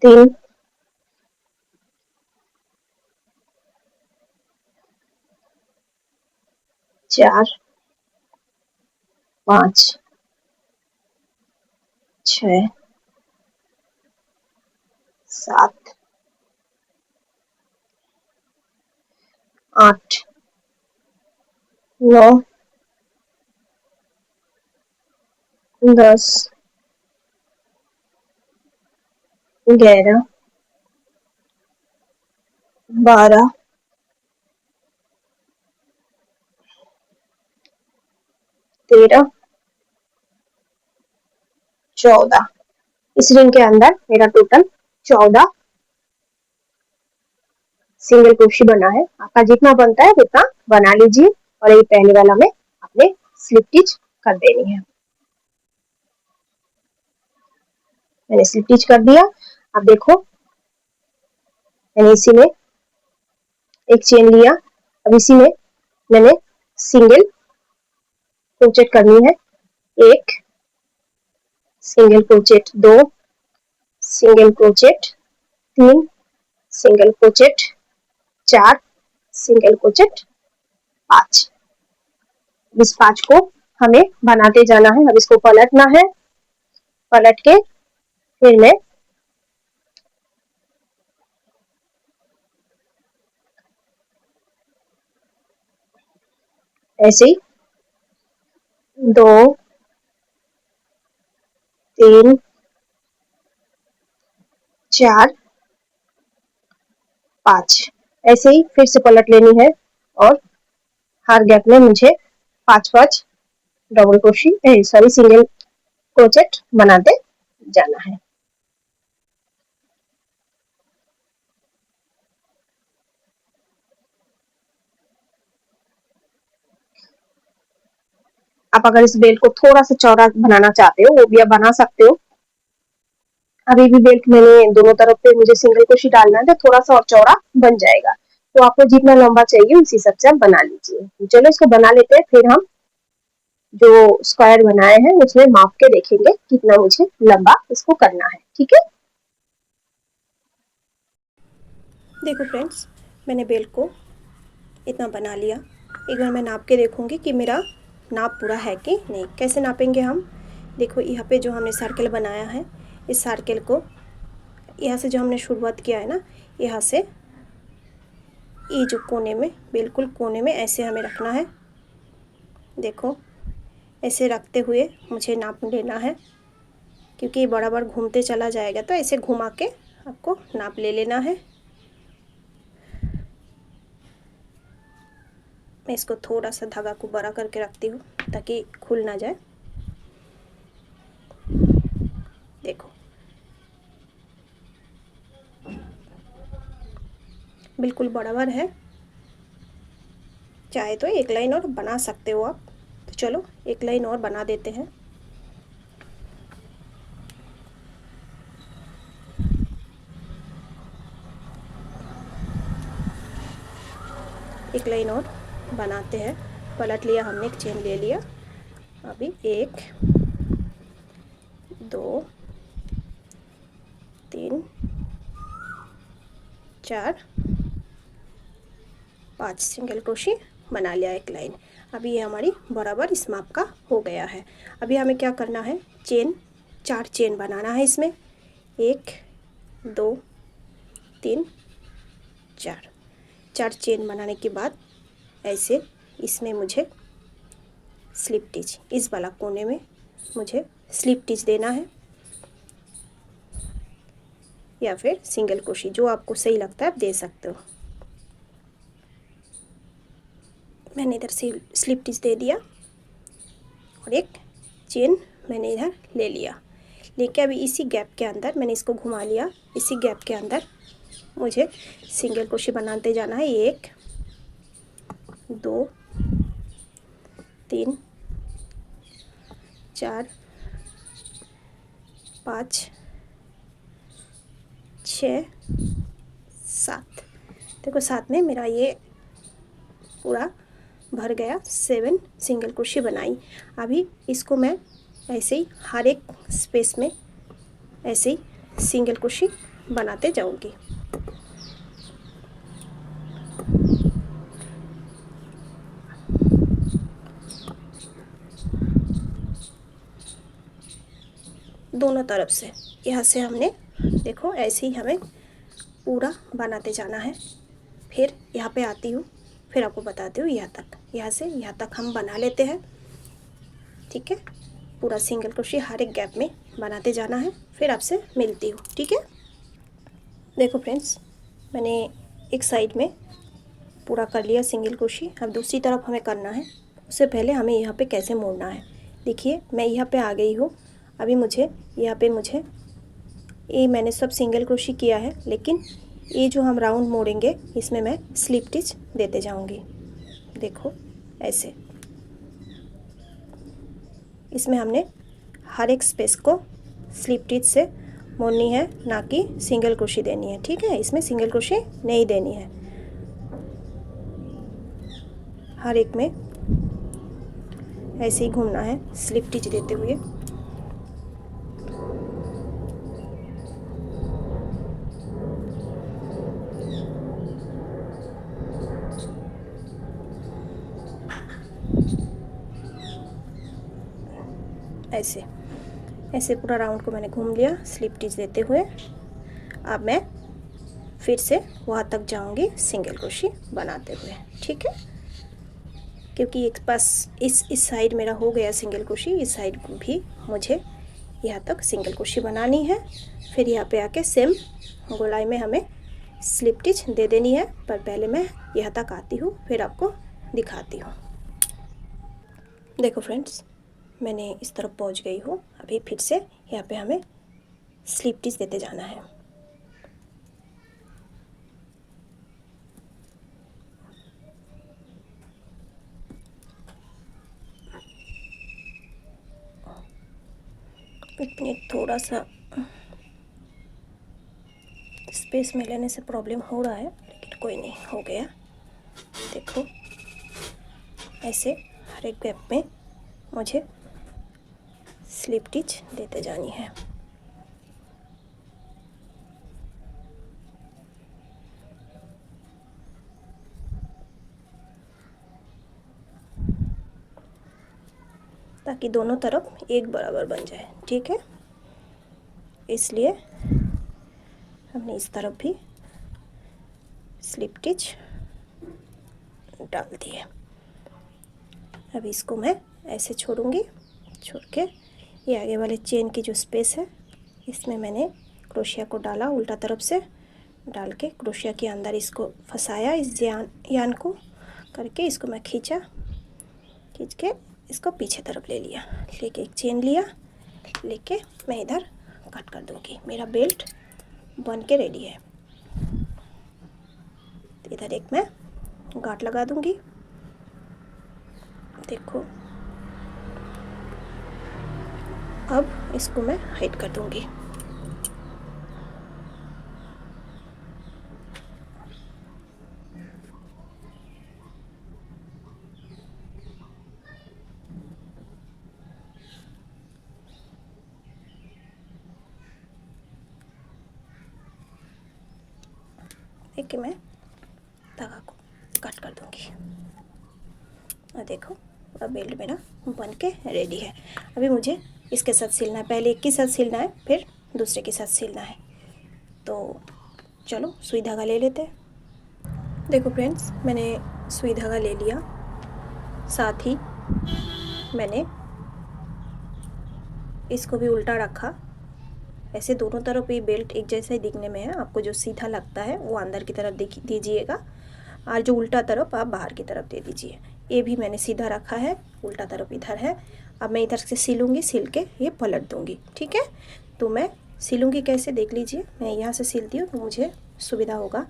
3 4 5 6 7 8 9 10 11 12 13 14। इस रिंग के अंदर मेरा टोटल 14 सिंगल क्रोशे बना है। आपका जितना बनता है उतना बना लीजिए और ये पहले वाला में आपने स्लिप स्टिच कर देनी है। मैंने स्लिप स्टिच कर दिया। अब देखो मैंने इसी में एक चेन लिया। अब इसी में मैंने सिंगल क्रोचेट करनी है। 1 single crochet, 2 single crochet, 3 single crochet, 4 single crochet, 5। इस 5 को हमें बनाते जाना है। अब इसको पलटना है। पलट के फिर मैं ऐसे ही 2 3 4 5 ऐसे ही फिर से पलट लेनी है और हर गैप में मुझे 5 double crochet sorry single crochet बनाते जाना है। आप अगर इस बेल्ट को थोड़ा सा चौड़ा बनाना चाहते हो वो भी आप बना सकते हो। अभी भी बेल्ट मैंने दोनों तरफ पे मुझे सिंगल क्रोशे डालना है तो थोड़ा सा और चौड़ा बन जाएगा। तो आपको जितना लंबा चाहिए उसी हिसाब से आप बना लीजिए। चलो इसको बना लेते हैं, फिर हम जो स्क्वायर बनाए हैं उसमें माप के देखेंगे कितना मुझे लंबा इसको करना है। ठीक है,
देखो फ्रेंड्स, मैंने बेल को इतना बना लिया। एक बार मैं नाप के देखूंगी कि मेरा नाप पूरा है कि नहीं। कैसे नापेंगे हम? देखो यहाँ पे जो हमने सर्कल बनाया है, इस सर्कल को यहाँ से जो हमने शुरुआत किया है ना, यहाँ से ये जो कोने में, बिल्कुल कोने में ऐसे हमें रखना है। देखो ऐसे रखते हुए मुझे नाप लेना है, क्योंकि ये बराबर घूमते चला जाएगा, तो ऐसे घुमा के आपको नाप ले लेना है। मैं इसको थोड़ा सा धागा को बड़ा करके रखती हूँ ताकि खुल ना जाए। देखो बिल्कुल बराबर है। चाहे तो एक लाइन और बना सकते हो आप। तो चलो एक लाइन और बना देते हैं। एक लाइन और बनाते हैं। पलट लिया हमने, एक चेन ले लिया। अभी 1 2 3 4 5 सिंगल क्रोशी बना लिया एक लाइन। अभी ये हमारी बराबर इस माप का हो गया है। अभी हमें क्या करना है, चेन 4 चेन बनाना है इसमें। 1 2 3 4 चेन बनाने के बाद ऐसे इसमें मुझे स्लिप टिच, इस वाला कोने में मुझे स्लिप टिच देना है, या फिर सिंगल क्रोशी, जो आपको सही लगता है आप दे सकते हो। मैंने इधर से स्लिप टिच दे दिया और एक चेन मैंने इधर ले लिया। लेके अभी इसी गैप के अंदर मैंने इसको घुमा लिया। इसी गैप के अंदर मुझे सिंगल क्रोशी बनाते जाना है। 1 2 3 4 5 6 7। देखो साथ में मेरा ये पूरा भर गया, 7 सिंगल क्रोशी बनाई। अभी इसको मैं ऐसे ही हर एक स्पेस में ऐसे ही सिंगल क्रोशी बनाते जाऊंगी। दोनों तरफ से, यहाँ से हमने देखो ऐसे ही हमें पूरा बनाते जाना है। फिर यहाँ पे आती हूँ, फिर आपको बताती हूँ यहाँ तक, यहाँ से यहाँ तक हम बना लेते हैं। ठीक है, पूरा सिंगल क्रोशी हर एक गैप में बनाते जाना है। फिर आपसे मिलती हूँ। ठीक है, देखो फ्रेंड्स, मैंने एक साइड में पूरा कर लिया सिंगल क्रोशी। अब दूसरी तरफ हमें करना है। उससे पहले हमें यहाँ पे कैसे मोड़ना है, देखिए मैं यहाँ पे आ गई हूँ। अभी मुझे यहाँ पे ये मैंने सब सिंगल क्रोशी किया है, लेकिन ये जो हम राउंड मोड़ेंगे इसमें मैं स्लिप टिच देते जाऊंगी। देखो ऐसे, इसमें हमने हर एक स्पेस को स्लिप टिच से मोड़नी है, ना कि सिंगल क्रोशी देनी है। ठीक है, इसमें सिंगल क्रोशी नहीं देनी है। हर एक में ऐसे ही घूमना है स्लिप टिच देते हुए। ऐसे ऐसे पूरा राउंड को मैंने घूम लिया स्लिप टिच देते हुए। अब मैं फिर से वहाँ तक जाऊंगी सिंगल क्रोशी बनाते हुए। ठीक है, क्योंकि एक पास इस साइड मेरा हो गया सिंगल क्रोशी, इस साइड भी मुझे यहाँ तक सिंगल क्रोशी बनानी है। फिर यहाँ पे आके सेम गोलाई में हमें स्लिप टिच दे देनी है। पर पहले मैं यहाँ तक आती हूँ, फिर आपको दिखाती हूँ। देखो फ्रेंड्स, मैंने इस तरफ पहुँच गई हूँ। अभी फिर से यहाँ पे हमें स्लिप टिच देते जाना है। इतने थोड़ा सा स्पेस में लेने से प्रॉब्लम हो रहा है, लेकिन कोई नहीं, हो गया। देखो ऐसे हर एक गैप में मुझे स्लिप टिच देते जानी है। ताकि दोनों तरफ एक बराबर बन जाए। ठीक है, इसलिए हमने इस तरफ भी स्लिप टिच डाल दी है। अब इसको मैं ऐसे छोड़ूंगी, छोड़ के ये आगे वाले चेन की जो स्पेस है इसमें मैंने क्रोशिया को डाला, उल्टा तरफ से डाल के क्रोशिया के अंदर इसको फंसाया, इस यान को करके इसको मैं खींच के इसको पीछे तरफ ले लिया। लेके एक चेन लिया, लेके मैं इधर कट कर दूंगी। मेरा बेल्ट बन के रेडी है। तो इधर एक मैं गांठ लगा दूंगी। देखो अब इसको मैं हाइड कर दूंगी। देखिए मैं धागा को कट कर दूँगी और देखो पूरा बेल्ट मेरा बन के रेडी है। अभी मुझे इसके साथ सिलना है, पहले एक के साथ सिलना है फिर दूसरे के साथ सिलना है। तो चलो सुई धागा ले लेते हैं। देखो फ्रेंड्स, मैंने सुई धागा ले लिया, साथ ही मैंने इसको भी उल्टा रखा। ऐसे दोनों तरफ ये बेल्ट एक जैसा ही दिखने में है। आपको जो सीधा लगता है वो अंदर की तरफ दीजिएगा और जो उल्टा तरफ आप बाहर की तरफ दे दीजिए। ये भी मैंने सीधा रखा है, उल्टा तरफ इधर है। अब मैं इधर से सिलूँगी, सिल के ये पलट दूँगी। ठीक है, तो मैं सिलूँगी कैसे देख लीजिए। मैं यहाँ से सिलती हूँ तो मुझे सुविधा होगा।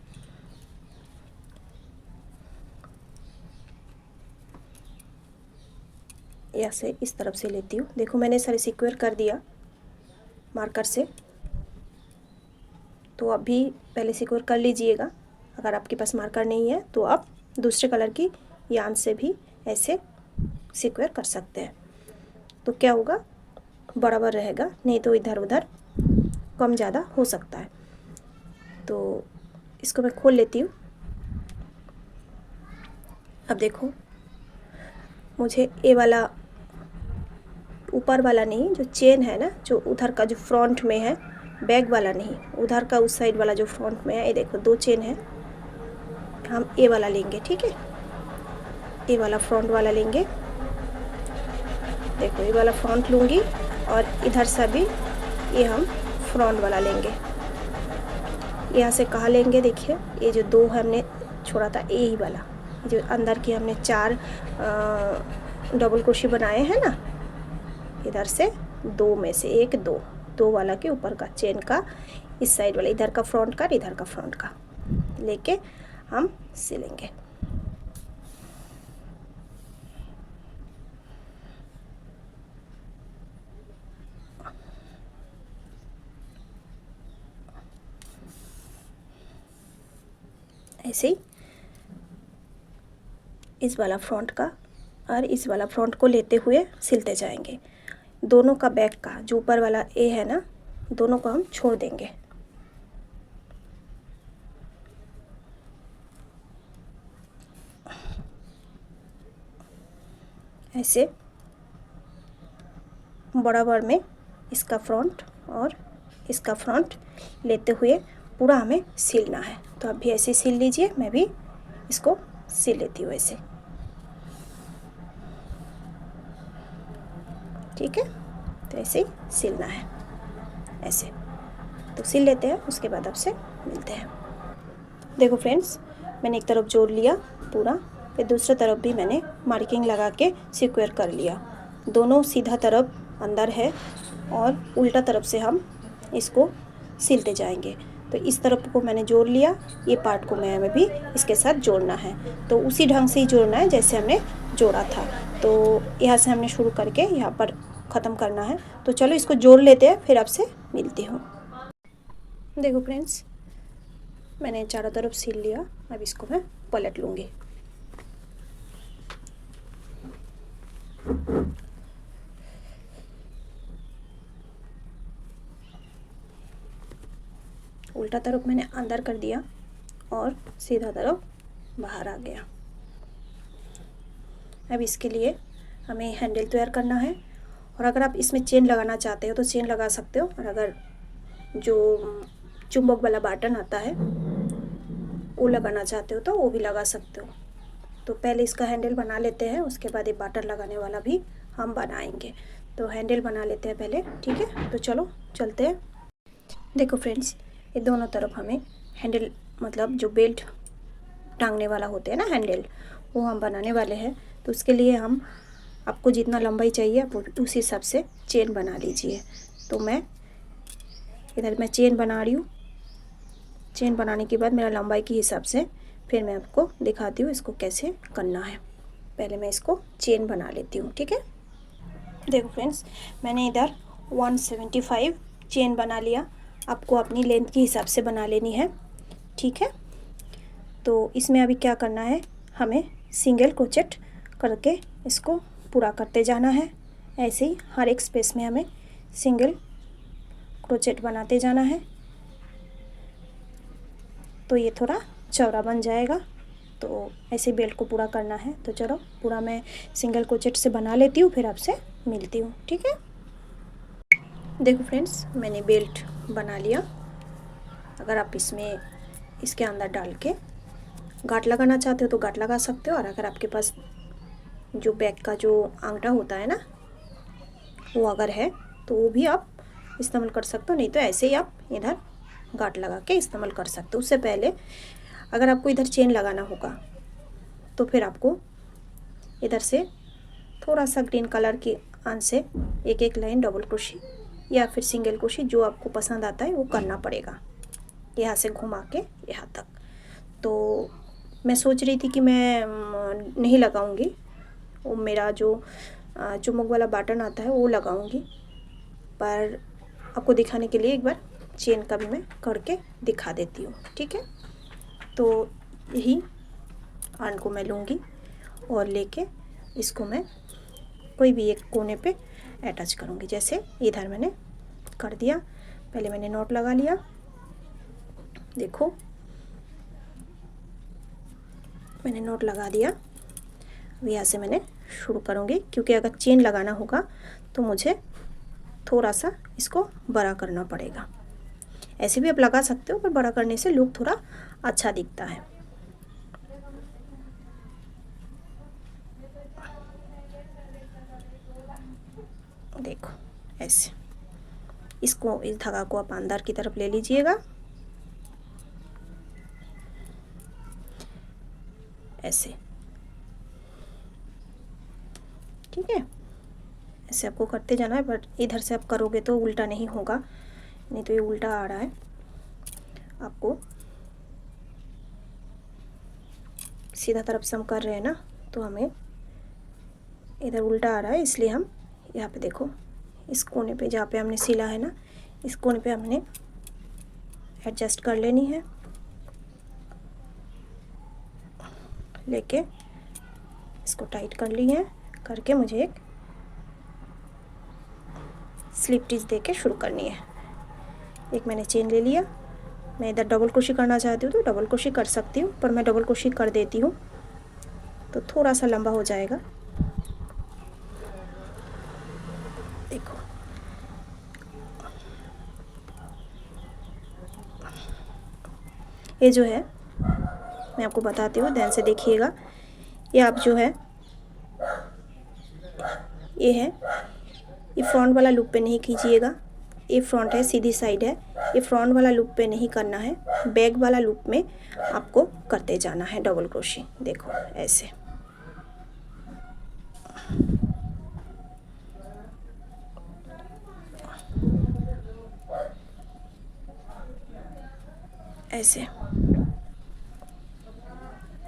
यहाँ से इस तरफ से लेती हूँ। देखो मैंने सारे सिक्वेयर कर दिया मार्कर से। तो अभी पहले सिक्वेयर कर लीजिएगा। अगर आपके पास मार्कर नहीं है तो आप दूसरे कलर की यान से भी ऐसे सिक्वेयर कर सकते हैं। तो क्या होगा, बराबर रहेगा, नहीं तो इधर उधर कम ज़्यादा हो सकता है। तो इसको मैं खोल लेती हूँ। अब देखो मुझे ये वाला ऊपर वाला नहीं, जो चेन है ना, जो उधर का जो फ्रंट में है, बैक वाला नहीं, उधर का उस साइड वाला जो फ्रंट में है, ये देखो 2 चेन है। हम ये वाला लेंगे। ठीक है, ये वाला फ्रंट वाला लेंगे। देखो ये वाला फ्रंट लूँगी और इधर से भी ये हम फ्रंट वाला लेंगे। यहाँ से कहाँ लेंगे, देखिए ये जो 2 हमने छोड़ा था, यही वाला जो अंदर की हमने 4 डबल क्रोशे बनाए हैं ना, इधर से 2 में से 1 2 वाला के ऊपर का चेन का इस साइड वाला, इधर का फ्रंट का इधर का फ्रंट का लेके हम सिलेंगे। ऐसे ही इस वाला फ्रंट का और इस वाला फ्रंट को लेते हुए सिलते जाएंगे। दोनों का बैक का जो ऊपर वाला ए है ना, दोनों को हम छोड़ देंगे। ऐसे बराबर में इसका फ्रंट और इसका फ्रंट लेते हुए पूरा हमें सिलना है। तो आप भी ऐसे सिल लीजिए, मैं भी इसको सिल लेती हूँ ऐसे। ठीक है, तो ऐसे ही सिलना है ऐसे। तो सिल लेते हैं, उसके बाद आपसे मिलते हैं। देखो फ्रेंड्स, मैंने एक तरफ जोड़ लिया पूरा, फिर दूसरी तरफ भी मैंने मार्किंग लगा के सिक्वेयर कर लिया। दोनों सीधा तरफ अंदर है और उल्टा तरफ से हम इसको सिलते जाएंगे। तो इस तरफ को मैंने जोड़ लिया, ये पार्ट को मैं भी इसके साथ जोड़ना है। तो उसी ढंग से ही जोड़ना है जैसे हमने जोड़ा था। तो यहाँ से हमने शुरू करके यहाँ पर ख़त्म करना है। तो चलो इसको जोड़ लेते हैं, फिर आपसे मिलती हूँ। देखो फ्रेंड्स, मैंने चारों तरफ सिल लिया। अब इसको मैं पलट लूँगी। उल्टा तरफ मैंने अंदर कर दिया और सीधा तरफ बाहर आ गया। अब इसके लिए हमें हैंडल तैयार करना है। और अगर आप इसमें चेन लगाना चाहते हो तो चेन लगा सकते हो, और अगर जो चुंबक वाला बटन आता है वो लगाना चाहते हो तो वो भी लगा सकते हो। तो पहले इसका हैंडल बना लेते हैं, उसके बाद ये बटन लगाने वाला भी हम बनाएंगे। तो हैंडल बना लेते हैं पहले। ठीक है, तो चलो चलते हैं। देखो फ्रेंड्स, ये दोनों तरफ हमें हैंडल, मतलब जो बेल्ट टांगने वाला होते हैं ना हैंडल, वो हम बनाने वाले हैं। तो उसके लिए हम, आपको जितना लंबाई चाहिए आप उस हिसाब से चेन बना लीजिए। तो मैं इधर मैं चेन बना रही हूँ। चेन बनाने के बाद मेरा लंबाई के हिसाब से फिर मैं आपको दिखाती हूँ इसको कैसे करना है। पहले मैं इसको चेन बना लेती हूँ। ठीक है, देखो फ्रेंड्स, मैंने इधर 175 चेन बना लिया। आपको अपनी लेंथ के हिसाब से बना लेनी है। ठीक है, तो इसमें अभी क्या करना है, हमें सिंगल क्रोचेट करके इसको पूरा करते जाना है। ऐसे ही हर एक स्पेस में हमें सिंगल क्रोचेट बनाते जाना है। तो ये थोड़ा चौड़ा बन जाएगा। तो ऐसे बेल्ट को पूरा करना है। तो चलो पूरा मैं सिंगल क्रोचेट से बना लेती हूँ, फिर आपसे मिलती हूँ, ठीक है। देखो फ्रेंड्स, मैंने बेल्ट बना लिया। अगर आप इसमें इसके अंदर डाल के गांठ लगाना चाहते हो तो गांठ लगा सकते हो, और अगर आपके पास जो बैक का जो अंगूठा होता है ना, वो अगर है तो वो भी आप इस्तेमाल कर सकते हो, नहीं तो ऐसे ही आप इधर गांठ लगा के इस्तेमाल कर सकते हो। उससे पहले अगर आपको इधर चेन लगाना होगा तो फिर आपको इधर से थोड़ा सा ग्रीन कलर की अंश से एक एक लाइन डबल क्रोशे या फिर सिंगल क्रोशे, जो आपको पसंद आता है वो करना पड़ेगा, यहाँ से घुमा के यहाँ तक। तो मैं सोच रही थी कि मैं नहीं लगाऊंगी, वो मेरा जो चुम्बक वाला बटन आता है वो लगाऊंगी, पर आपको दिखाने के लिए एक बार चेन का भी मैं करके दिखा देती हूँ, ठीक है। तो यही आर्न को मैं लूँगी और लेके इसको मैं कोई भी एक कोने पे अटैच करूँगी। जैसे इधर मैंने कर दिया, पहले मैंने नॉट लगा लिया, देखो मैंने नॉट लगा दिया। अब यहाँ से मैंने शुरू करूँगी, क्योंकि अगर चेन लगाना होगा तो मुझे थोड़ा सा इसको बड़ा करना पड़ेगा। ऐसे भी आप लगा सकते हो, पर बड़ा करने से लुक थोड़ा अच्छा दिखता है। देखो ऐसे इसको, इस धागा को आप अंदर की तरफ ले लीजिएगा, ऐसे, ठीक है। ऐसे आपको करते जाना है, बट इधर से आप करोगे तो उल्टा नहीं होगा, नहीं तो ये उल्टा आ रहा है। आपको सीधा तरफ से हम कर रहे हैं ना, तो हमें इधर उल्टा आ रहा है, इसलिए हम यहाँ पे देखो इस कोने पे जहाँ पे हमने सिला है ना, इस कोने पे हमने एडजस्ट कर लेनी है, लेके इसको टाइट कर ली है, करके मुझे एक स्लिप स्टिच दे के शुरू करनी है। एक मैंने चेन ले लिया, मैं इधर डबल क्रोशे करना चाहती हूँ तो डबल क्रोशे कर सकती हूँ, पर मैं डबल क्रोशे कर देती हूँ तो थोड़ा सा लंबा हो जाएगा। देखो ये जो है मैं आपको बताती हूँ, ध्यान से देखिएगा। ये आप जो है ये है, ये फ्रंट वाला लूप पे नहीं खींचिएगा, ये फ्रंट है, सीधी साइड है, ये फ्रंट वाला लूप पे नहीं करना है, बैक वाला लूप में आपको करते जाना है डबल क्रोशे। देखो ऐसे, ऐसे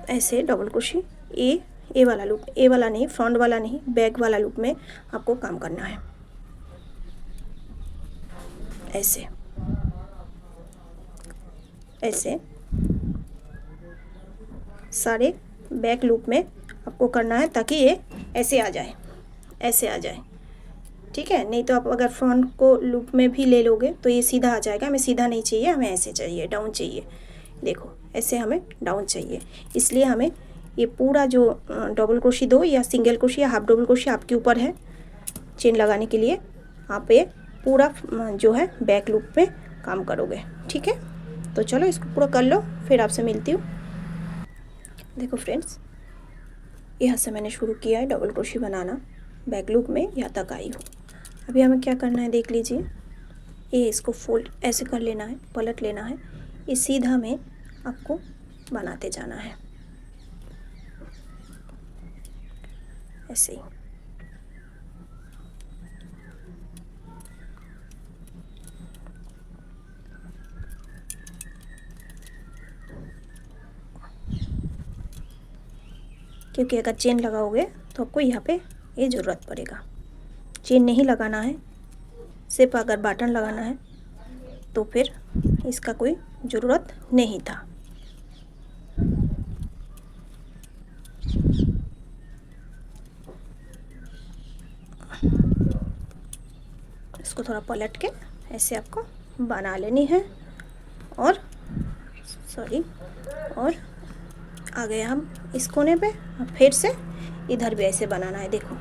ऐसे डबल क्रोशे, ए वाला लूप, ए वाला नहीं, फ्रंट वाला नहीं, बैक वाला लूप में आपको काम करना है। ऐसे ऐसे सारे बैक लूप में आपको करना है, ताकि ये ऐसे आ जाए, ऐसे आ जाए, ठीक है। नहीं तो आप अगर फ्रंट को लूप में भी ले लोगे तो ये सीधा आ जाएगा। हमें सीधा नहीं चाहिए, हमें ऐसे चाहिए, डाउन चाहिए। देखो ऐसे हमें डाउन चाहिए, इसलिए हमें ये पूरा जो डबल क्रोशे दो या सिंगल क्रोशे या हाफ डबल क्रोशे आपके ऊपर है चेन लगाने के लिए, आप ये पूरा जो है बैक लूप में काम करोगे, ठीक है। तो चलो इसको पूरा कर लो, फिर आपसे मिलती हूँ। देखो फ्रेंड्स, यहाँ से मैंने शुरू किया है डबल क्रोशे बनाना, बैक लूप में यहाँ तक आई हूँ। अभी हमें क्या करना है देख लीजिए, ये इसको फोल्ड ऐसे कर लेना है, पलट लेना है, ये सीधा में आपको बनाते जाना है, ऐसे ही। क्योंकि अगर चेन लगाओगे तो आपको यहाँ पे ये ज़रूरत पड़ेगा। चेन नहीं लगाना है, सिर्फ अगर बटन लगाना है तो फिर इसका कोई ज़रूरत नहीं था। इसको थोड़ा पलट के ऐसे आपको बना लेनी है और सॉरी, और आ गए हम इस कोने पे। अब फिर से इधर भी ऐसे बनाना है। देखो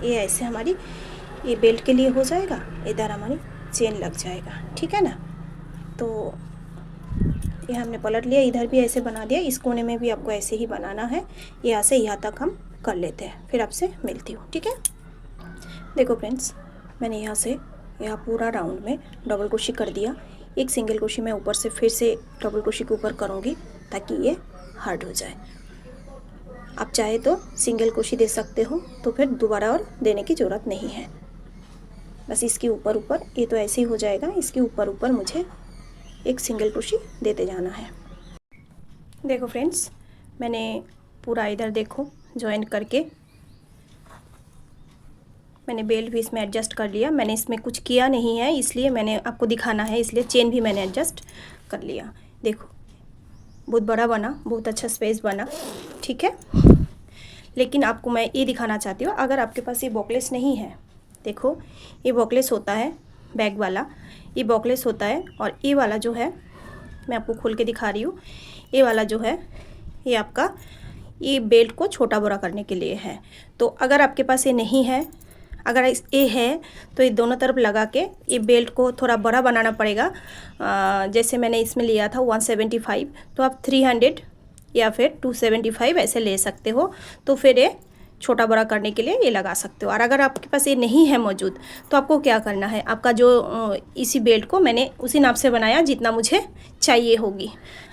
ये ऐसे हमारी ये बेल्ट के लिए हो जाएगा, इधर हमारी चेन लग जाएगा, ठीक है ना। तो ये हमने पलट लिया, इधर भी ऐसे बना दिया, इस कोने में भी आपको ऐसे ही बनाना है। यहाँ से यहाँ तक हम कर लेते हैं, फिर आपसे मिलती हूँ, ठीक है। देखो फ्रेंड्स, मैंने यहाँ से यहाँ पूरा राउंड में डबल क्रोशे कर दिया। एक सिंगल क्रोशे मैं ऊपर से फिर से डबल क्रोशे के ऊपर करूँगी ताकि ये हार्ड हो जाए। आप चाहे तो सिंगल क्रोशे दे सकते हो, तो फिर दोबारा और देने की ज़रूरत नहीं है। बस इसके ऊपर ऊपर, ये तो ऐसे ही हो जाएगा, इसके ऊपर ऊपर मुझे एक सिंगल क्रोशे देते जाना है। देखो फ्रेंड्स, मैंने पूरा इधर देखो जॉइन करके मैंने बेल्ट भी इसमें एडजस्ट कर लिया। मैंने इसमें कुछ किया नहीं है, इसलिए मैंने आपको दिखाना है, इसलिए चेन भी मैंने एडजस्ट कर लिया। देखो बहुत बड़ा बना, बहुत अच्छा स्पेस बना, ठीक है। लेकिन आपको मैं ये दिखाना चाहती हूँ, अगर आपके पास ये बॉकलेस नहीं है, देखो ये बॉकलेस होता है बैग वाला, ये बॉकलेस होता है, और ये वाला जो है मैं आपको खोल के दिखा रही हूँ, ये वाला जो है ये आपका ये बेल्ट को छोटा बड़ा करने के लिए है। तो अगर आपके पास ये नहीं है, अगर ये है तो ये दोनों तरफ लगा के ये बेल्ट को थोड़ा बड़ा बनाना पड़ेगा। जैसे मैंने इसमें लिया था 175, तो आप 300 या फिर 275 ऐसे ले सकते हो, तो फिर ये छोटा बड़ा करने के लिए ये लगा सकते हो। और अगर आपके पास ये नहीं है मौजूद, तो आपको क्या करना है, आपका जो इसी बेल्ट को मैंने उसी नाप से बनाया जितना मुझे चाहिए होगी,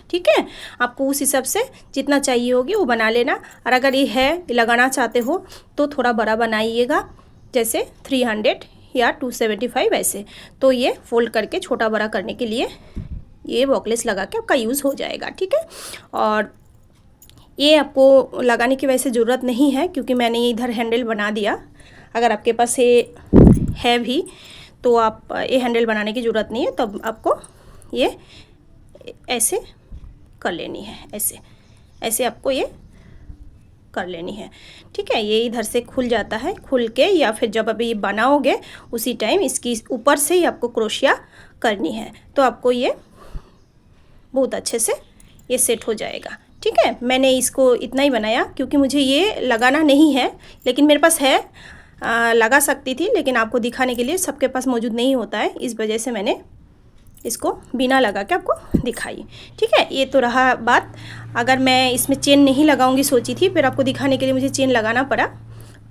ठीक है। आपको उस हिसाब से जितना चाहिए होगी वो बना लेना। और अगर ये है लगाना चाहते हो तो थोड़ा बड़ा बनाइएगा, जैसे 300 या 275 ऐसे, तो ये फोल्ड करके छोटा बड़ा करने के लिए ये बॉकलेस लगा के आपका यूज़ हो जाएगा, ठीक है। और ये आपको लगाने की वैसे ज़रूरत नहीं है, क्योंकि मैंने ये इधर हैंडल बना दिया। अगर आपके पास ये है भी तो आप ये हैंडल बनाने की ज़रूरत नहीं है, तब आपको ये ऐसे कर लेनी है, ऐसे ऐसे आपको ये कर लेनी है, ठीक है। ये इधर से खुल जाता है, खुल के या फिर जब अभी बनाओगे उसी टाइम इसकी ऊपर से ही आपको क्रोशिया करनी है, तो आपको ये बहुत अच्छे से ये सेट हो जाएगा, ठीक है। मैंने इसको इतना ही बनाया क्योंकि मुझे ये लगाना नहीं है, लेकिन मेरे पास है, लगा सकती थी, लेकिन आपको दिखाने के लिए सबके पास मौजूद नहीं होता है, इस वजह से मैंने इसको बिना लगा के आपको दिखाई, ठीक है। ये तो रहा बात, अगर मैं इसमें चेन नहीं लगाऊंगी सोची थी, फिर आपको दिखाने के लिए मुझे चेन लगाना पड़ा,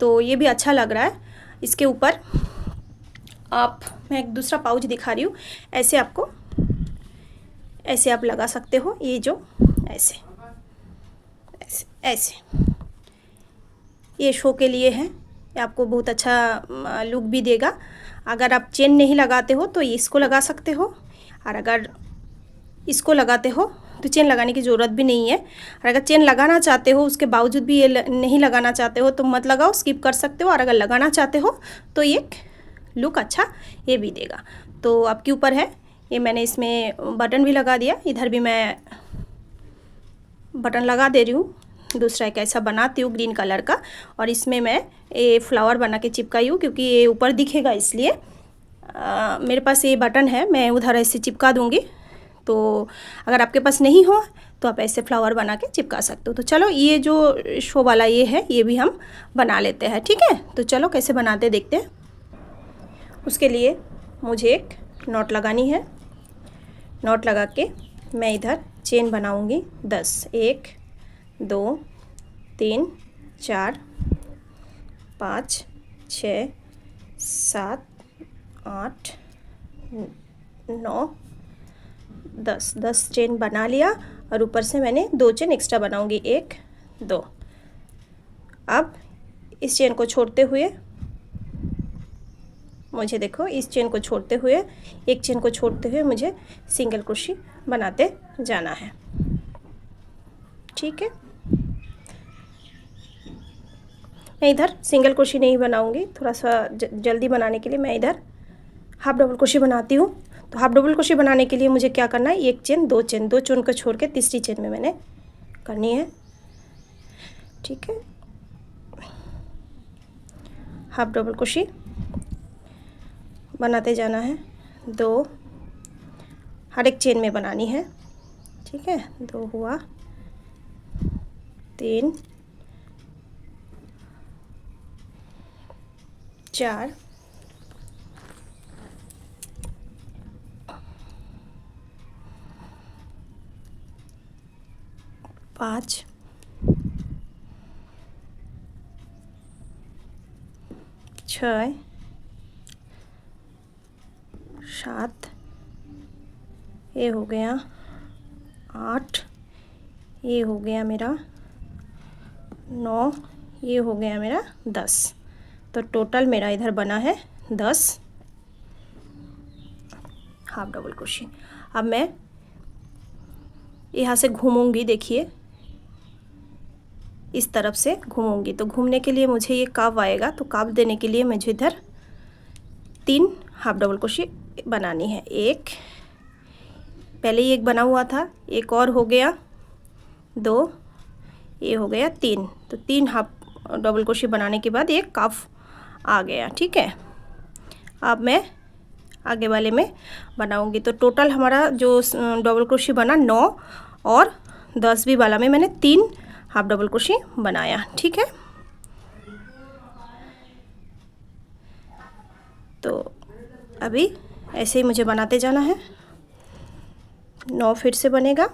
तो ये भी अच्छा लग रहा है। इसके ऊपर मैं एक दूसरा पाउच दिखा रही हूँ, ऐसे आपको ऐसे आप लगा सकते हो, ये जो ऐसे ऐसे ऐसे ये शो के लिए है, ये आपको बहुत अच्छा लुक भी देगा। अगर आप चेन नहीं लगाते हो तो इसको लगा सकते हो, और अगर इसको लगाते हो तो चेन लगाने की ज़रूरत भी नहीं है। और अगर चेन लगाना चाहते हो उसके बावजूद भी ये नहीं लगाना चाहते हो तो मत लगाओ, स्किप कर सकते हो। और अगर लगाना चाहते हो तो ये लुक अच्छा ये भी देगा, तो आपके ऊपर है। ये मैंने इसमें बटन भी लगा दिया, इधर भी मैं बटन लगा दे रही हूँ। दूसरा एक ऐसा बनाती हूँ ग्रीन कलर का, और इसमें मैं ये फ्लावर बना के चिपकाई हूँ, क्योंकि ये ऊपर दिखेगा इसलिए। मेरे पास ये बटन है, मैं उधर ऐसे चिपका दूँगी, तो अगर आपके पास नहीं हो तो आप ऐसे फ्लावर बना के चिपका सकते हो। तो चलो ये जो शो वाला ये है, ये भी हम बना लेते हैं, ठीक है। तो चलो कैसे बनाते देखते हैं। उसके लिए मुझे एक नॉट लगानी है, नॉट लगा के मैं इधर चेन बनाऊंगी 10, 1 2 3 4 5 6 7 8 9 10 चेन बना लिया, और ऊपर से मैंने 2 चेन एक्स्ट्रा बनाऊंगी, 1 2। अब इस चेन को छोड़ते हुए मुझे देखो, इस चेन को छोड़ते हुए, एक चेन को छोड़ते हुए मुझे सिंगल क्रोशे बनाते जाना है, ठीक है। मैं इधर सिंगल क्रोशे नहीं बनाऊंगी, थोड़ा सा जल्दी बनाने के लिए मैं इधर हाफ डबल क्रोशे बनाती हूँ। तो हाफ डबल क्रोशे बनाने के लिए मुझे क्या करना है, एक चेन दो चेन को छोड़ के तीसरी चेन में मैंने करनी है, ठीक है। हाफ डबल क्रोशे बनाते जाना है, 2 हर एक चेन में बनानी है, ठीक ठीक है, 2 हुआ, 3, 4, 5, 6, 7, ये हो गया 8, ये हो गया मेरा 9, ये हो गया मेरा 10। तो टोटल मेरा इधर बना है 10 हाफ डबल क्रोशिंग। अब मैं यहाँ से घूमूंगी, देखिए इस तरफ से घूमूंगी, तो घूमने के लिए मुझे ये काव आएगा, तो काव देने के लिए मुझे इधर 3 हाफ डबल क्रोशिंग बनानी है। एक पहले ही एक बना हुआ था, एक और हो गया 2, ये हो गया 3, तो 3 हाफ डबल क्रोशिंग बनाने के बाद एक काव आ गया। ठीक है, अब मैं आगे वाले में बनाऊंगी। तो टोटल हमारा जो डबल क्रोशिंग बना 9 और 10वीं वाला में मैंने 3 हाफ डबल क्रोशिंग बनाया। ठीक है, तो अभी ऐसे ही मुझे बनाते जाना है। 9 फिर से बनेगा।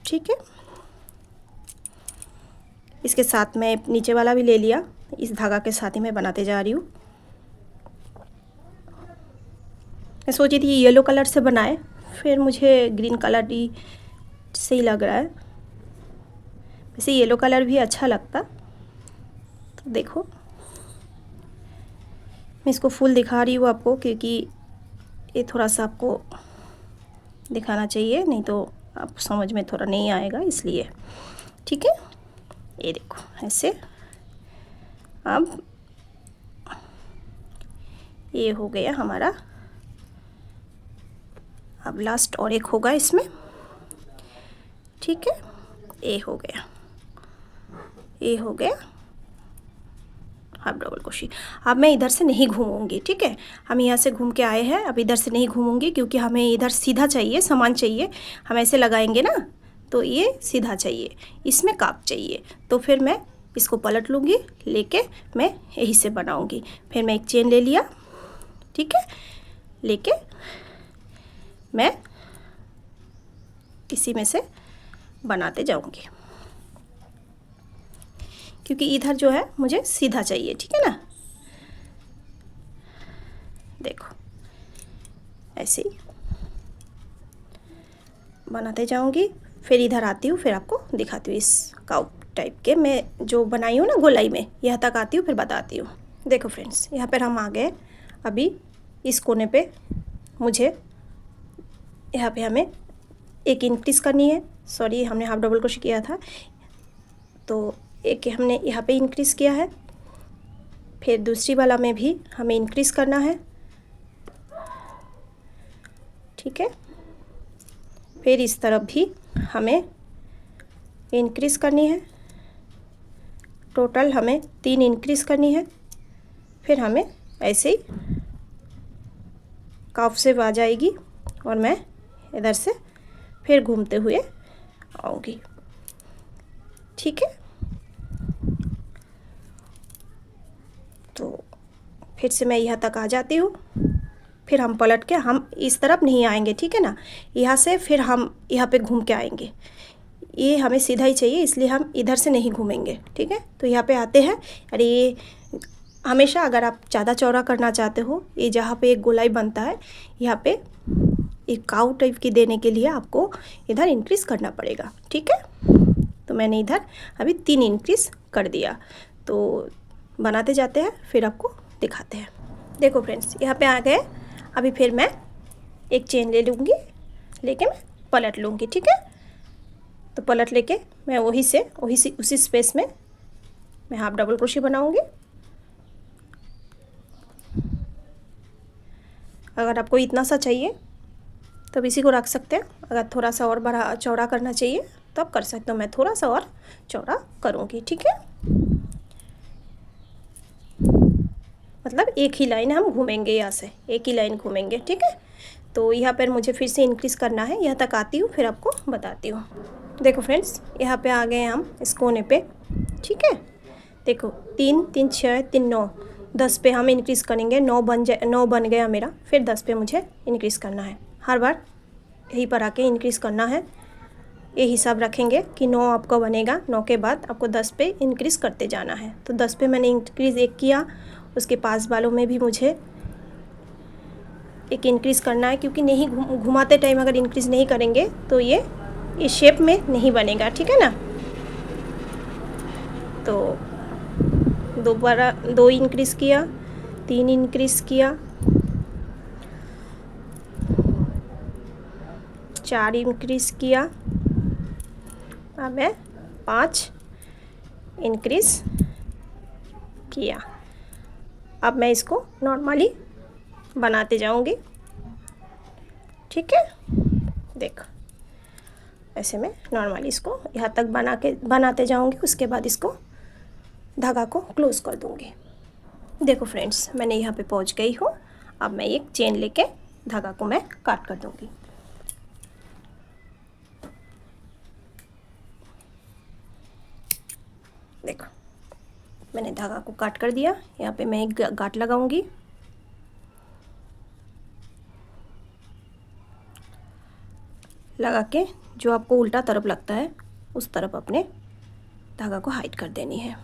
ठीक है, इसके साथ मैं नीचे वाला भी ले लिया, इस धागा के साथ ही मैं बनाते जा रही हूँ। मैं सोची थी येलो कलर से बनाए, फिर मुझे ग्रीन कलर ही सही लग रहा है। वैसे येलो कलर भी अच्छा लगता। तो देखो मैं इसको फुल दिखा रही हूँ आपको, क्योंकि ये थोड़ा सा आपको दिखाना चाहिए, नहीं तो आप समझ में थोड़ा नहीं आएगा, इसलिए। ठीक है, ये देखो ऐसे। अब ये हो गया हमारा, अब लास्ट और एक होगा इसमें। ठीक है, ये हो गया, ये हो गया हाफ डबल क्रोशिंग। अब मैं इधर से नहीं घूमूंगी। ठीक है, हम यहाँ से घूम के आए हैं, अब इधर से नहीं घूमूंगी, क्योंकि हमें इधर सीधा चाहिए, समान चाहिए। हम ऐसे लगाएंगे ना, तो ये सीधा चाहिए, इसमें काप चाहिए। तो फिर मैं इसको पलट लूँगी, लेके मैं यही से बनाऊँगी। फिर मैं एक चेन ले लिया, ठीक है, लेके मैं इसी में से बनाते जाऊँगी, क्योंकि इधर जो है मुझे सीधा चाहिए। ठीक है ना, देखो ऐसे ही बनाते जाऊँगी। फिर इधर आती हूँ, फिर आपको दिखाती हूँ। इस काउ टाइप के मैं जो बनाई हूँ ना गोलाई में, यहाँ तक आती हूँ, फिर बताती हूँ। देखो फ्रेंड्स, यहाँ पर हम आ गए। अभी इस कोने पे मुझे यहाँ पे हमें एक इंक्रीज़ करनी है। सॉरी, हमने हाफ डबल क्रोशिंग किया था, तो एक हमने यहाँ पे इंक्रीज़ किया है। फिर दूसरी वाला में भी हमें इंक्रीज़ करना है। ठीक है, फिर इस तरफ भी हमें इंक्रीज़ करनी है। टोटल हमें 3 इंक्रीज़ करनी है। फिर हमें ऐसे ही काफ से आ जाएगी, और मैं इधर से फिर घूमते हुए आऊँगी। ठीक है, तो फिर से मैं यहाँ तक आ जाती हूँ। फिर हम पलट के हम इस तरफ नहीं आएंगे। ठीक है ना, यहाँ से फिर हम यहाँ पे घूम के आएंगे। ये हमें सीधा ही चाहिए, इसलिए हम इधर से नहीं घूमेंगे। ठीक है, तो यहाँ पे आते हैं। अरे ये हमेशा अगर आप ज़्यादा चौड़ा करना चाहते हो, ये जहाँ पे एक गोलाई बनता है, यहाँ पे एक काउ टाइप की देने के लिए आपको इधर इंक्रीज़ करना पड़ेगा। ठीक है, तो मैंने इधर अभी 3 इंक्रीज़ कर दिया। तो बनाते जाते हैं, फिर आपको दिखाते हैं। देखो फ्रेंड्स, यहाँ पे आ गए। अभी फिर मैं एक चेन ले लूँगी, लेके मैं पलट लूँगी। ठीक है, तो पलट लेके मैं उसी स्पेस में मैं हाफ डबल क्रोशिंग बनाऊँगी। अगर आपको इतना सा चाहिए तो इसी को रख सकते हैं। अगर थोड़ा सा और बड़ा चौड़ा करना चाहिए तो आप कर सकते हो। मैं थोड़ा सा और चौड़ा करूँगी। ठीक है, मतलब एक ही लाइन हम घूमेंगे, यहाँ से एक ही लाइन घूमेंगे। ठीक है, तो यहाँ पर मुझे फिर से इंक्रीज़ करना है, यहाँ तक आती हूँ फिर आपको बताती हूँ। देखो फ्रेंड्स, यहाँ पे आ गए हम इस कोने पे, ठीक है। देखो 3 3 6 3 9, 10 पे हम इंक्रीज़ करेंगे, 9 बन गया मेरा, फिर 10 पे मुझे इंक्रीज़ करना है। हर बार यहीं पर आके इंक्रीज़ करना है, ये हिसाब रखेंगे कि 9 आपका बनेगा, 9 के बाद आपको 10 पे इंक्रीज़ करते जाना है। तो 10 पे मैंने इंक्रीज़ एक किया, उसके पास वालों में भी मुझे एक इंक्रीज़ करना है, क्योंकि नहीं घुमाते टाइम अगर इंक्रीज़ नहीं करेंगे तो ये इस शेप में नहीं बनेगा, ठीक है ना। तो दोबारा 2 इंक्रीज़ किया, 3 इंक्रीज़ किया, 4 इंक्रीज़ किया, अब मैं 5 इंक्रीज़ किया। अब मैं इसको नॉर्मली बनाते जाऊंगी, ठीक है। देखो ऐसे मैं नॉर्मली इसको यहाँ तक बनाते जाऊंगी, उसके बाद इसको धागा को क्लोज़ कर दूंगी। देखो फ्रेंड्स, मैंने यहाँ पे पहुँच गई हूँ। अब मैं एक चेन लेके धागा को मैं काट कर दूंगी। देखो मैंने धागा को काट कर दिया। यहाँ पे मैं एक गांठ लगाऊंगी, लगा के जो आपको उल्टा तरफ लगता है उस तरफ अपने धागा को हाइड कर देनी है।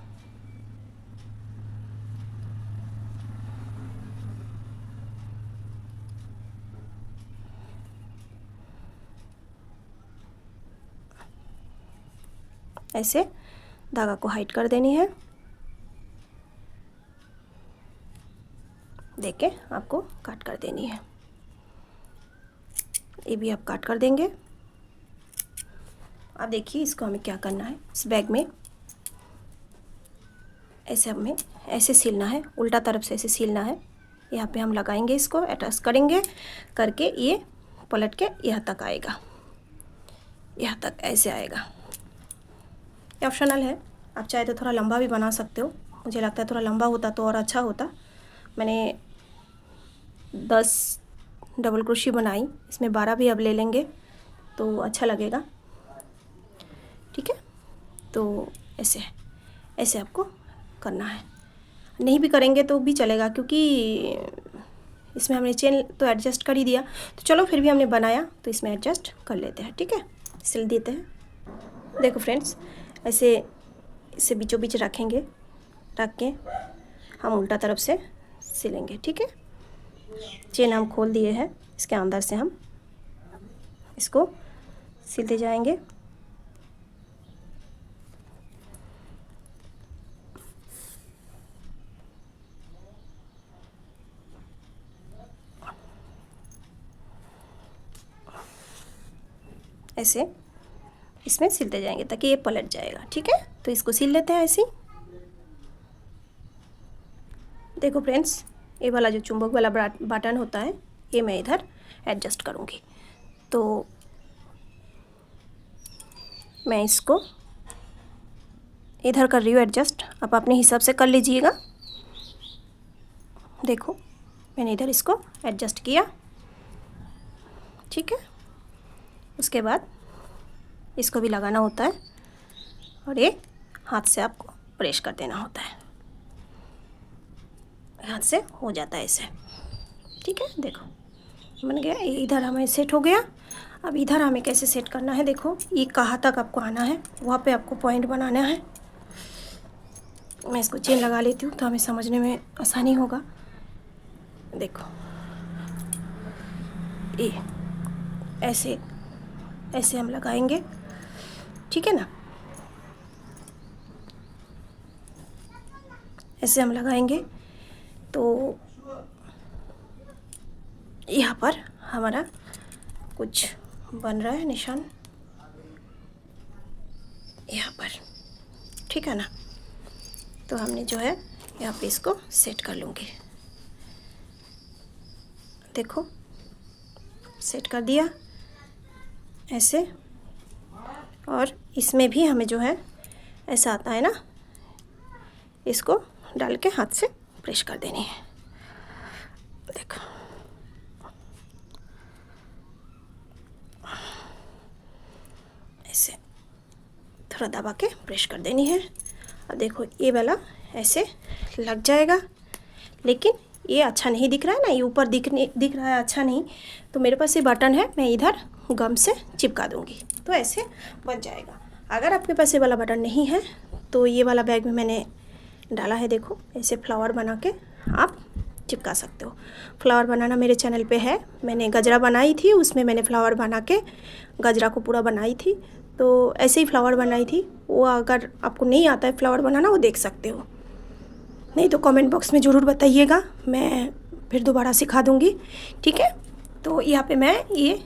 ऐसे धागा को हाइड कर देनी है। देख के आपको काट कर देनी है। ये भी आप काट कर देंगे। अब देखिए इसको हमें क्या करना है, इस बैग में ऐसे हमें ऐसे सिलना है, उल्टा तरफ से ऐसे सिलना है। यहाँ पे हम लगाएंगे, इसको अटैच करेंगे करके ये पलट के यहाँ तक आएगा, यहाँ तक ऐसे आएगा। ये ऑप्शनल है, आप चाहे तो थोड़ा लंबा भी बना सकते हो। मुझे लगता है थोड़ा लंबा होता तो और अच्छा होता। मैंने 10 डबल क्रोशी बनाई, इसमें 12 भी अब ले लेंगे तो अच्छा लगेगा, ठीक है। तो ऐसे ऐसे आपको करना है, नहीं भी करेंगे तो भी चलेगा, क्योंकि इसमें हमने चेन तो एडजस्ट कर ही दिया। तो चलो फिर भी हमने बनाया तो इसमें एडजस्ट कर लेते हैं, ठीक है, सिल देते हैं। देखो फ्रेंड्स, ऐसे इसे बीचों बीच रखेंगे, रख के हम उल्टा तरफ से सिलेंगे, ठीक है। चेन हम खोल दिए हैं, इसके अंदर से हम इसको सिलते जाएंगे। ऐसे इसमें सिलते जाएंगे ताकि ये पलट जाएगा, ठीक है। तो इसको सिल लेते हैं ऐसे ही। देखो फ्रेंड्स, ये वाला जो चुंबक वाला बटन होता है ये मैं इधर एडजस्ट करूँगी। तो मैं इसको इधर कर रही हूँ एडजस्ट, आप अपने हिसाब से कर लीजिएगा। देखो मैंने इधर इसको एडजस्ट किया, ठीक है। उसके बाद इसको भी लगाना होता है और ये हाथ से आपको प्रेस कर देना होता है, हाथ से हो जाता है ऐसे, ठीक है। देखो बन गया, इधर हमें सेट हो गया। अब इधर हमें कैसे सेट करना है, देखो ये कहाँ तक आपको आना है वहाँ पे आपको पॉइंट बनाना है। मैं इसको चेन लगा लेती हूँ तो हमें समझने में आसानी होगा। देखो ये ऐसे ऐसे हम लगाएंगे, ठीक है ना, ऐसे हम लगाएंगे। तो यहाँ पर हमारा कुछ बन रहा है निशान यहाँ पर, ठीक है ना। तो हमने जो है यहाँ पे इसको सेट कर लूँगी। देखो सेट कर दिया ऐसे, और इसमें भी हमें जो है ऐसा आता है ना, इसको डाल के हाथ से प्रेस कर देनी है। देखो थोड़ा दबा के प्रेस कर देनी है। अब देखो ये वाला ऐसे लग जाएगा, लेकिन ये अच्छा नहीं दिख रहा है ना, ये ऊपर दिख रहा है अच्छा नहीं, तो मेरे पास ये बटन है, मैं इधर गम से चिपका दूँगी तो ऐसे बन जाएगा। अगर आपके पास ये वाला बटन नहीं है तो ये वाला बैग में मैंने डाला है, देखो ऐसे फ्लावर बना के आप चिपका सकते हो। फ्लावर बनाना मेरे चैनल पे है, मैंने गजरा बनाई थी, उसमें मैंने फ्लावर बना के गजरा को पूरा बनाई थी, तो ऐसे ही फ्लावर बनाई थी वो। अगर आपको नहीं आता है फ्लावर बनाना वो देख सकते हो, नहीं तो कमेंट बॉक्स में ज़रूर बताइएगा, मैं फिर दोबारा सिखा दूँगी, ठीक है। तो यहाँ पे मैं ये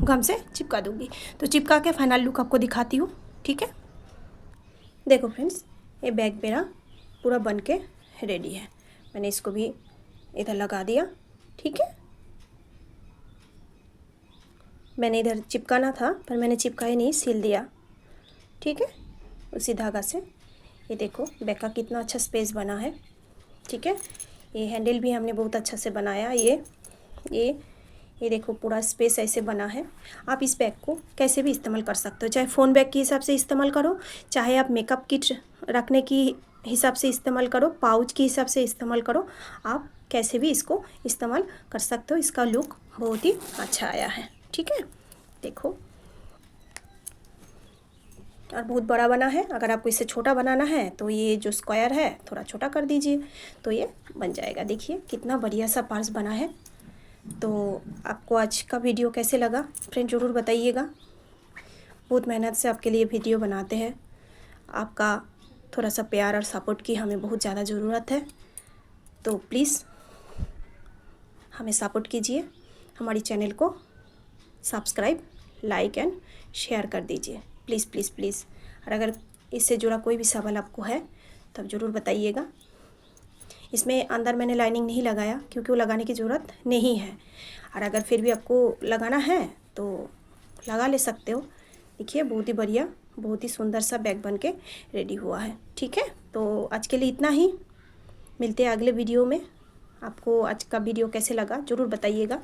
गम से चिपका दूँगी, तो चिपका के फाइनल लुक आपको दिखाती हूँ, ठीक है। देखो फ्रेंड्स, ये बैग मेरा पूरा बन के रेडी है, मैंने इसको भी इधर लगा दिया, ठीक है। मैंने इधर चिपकाना था पर मैंने चिपकाया नहीं, सील दिया, ठीक है, उसी धागा से। ये देखो बैग का कितना अच्छा स्पेस बना है, ठीक है। ये हैंडल भी हमने बहुत अच्छा से बनाया। ये देखो पूरा स्पेस ऐसे बना है। आप इस बैग को कैसे भी इस्तेमाल कर सकते हो, चाहे फ़ोन बैग के हिसाब से इस्तेमाल करो, चाहे आप मेकअप किट रखने की हिसाब से इस्तेमाल करो, पाउच के हिसाब से इस्तेमाल करो, आप कैसे भी इसको इस्तेमाल कर सकते हो। इसका लुक बहुत ही अच्छा आया है, ठीक है। देखो, और बहुत बड़ा बना है। अगर आपको इससे छोटा बनाना है तो ये जो स्क्वायर है थोड़ा छोटा कर दीजिए तो ये बन जाएगा। देखिए कितना बढ़िया सा पर्स बना है। तो आपको आज का वीडियो कैसे लगा फ्रेंड ज़रूर बताइएगा। बहुत मेहनत से आपके लिए वीडियो बनाते हैं, आपका थोड़ा सा प्यार और सपोर्ट की हमें बहुत ज़्यादा ज़रूरत है, तो प्लीज़ हमें सपोर्ट कीजिए, हमारी चैनल को सब्सक्राइब, लाइक एंड शेयर कर दीजिए, प्लीज़ प्लीज़ प्लीज़। और अगर इससे जुड़ा कोई भी सवाल आपको है तब ज़रूर बताइएगा। इसमें अंदर मैंने लाइनिंग नहीं लगाया क्योंकि वो लगाने की ज़रूरत नहीं है, और अगर फिर भी आपको लगाना है तो लगा ले सकते हो। देखिए बहुत ही बढ़िया, बहुत ही सुंदर सा बैग बन के रेडी हुआ है, ठीक है। तो आज के लिए इतना ही, मिलते हैं अगले वीडियो में। आपको आज का वीडियो कैसे लगा ज़रूर बताइएगा।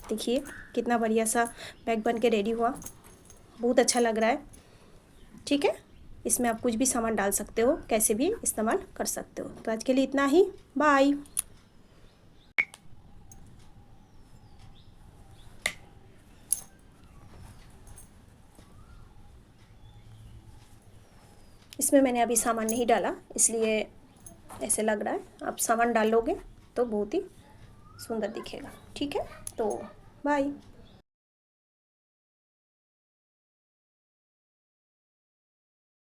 देखिए कितना बढ़िया सा बैग बन के रेडी हुआ, बहुत अच्छा लग रहा है, ठीक है। इसमें आप कुछ भी सामान डाल सकते हो, कैसे भी इस्तेमाल कर सकते हो। तो आज के लिए इतना ही, बाय। इसमें मैंने अभी सामान नहीं डाला इसलिए ऐसे लग रहा है, आप सामान डाल लोगे तो बहुत ही सुंदर दिखेगा, ठीक है। तो बाय।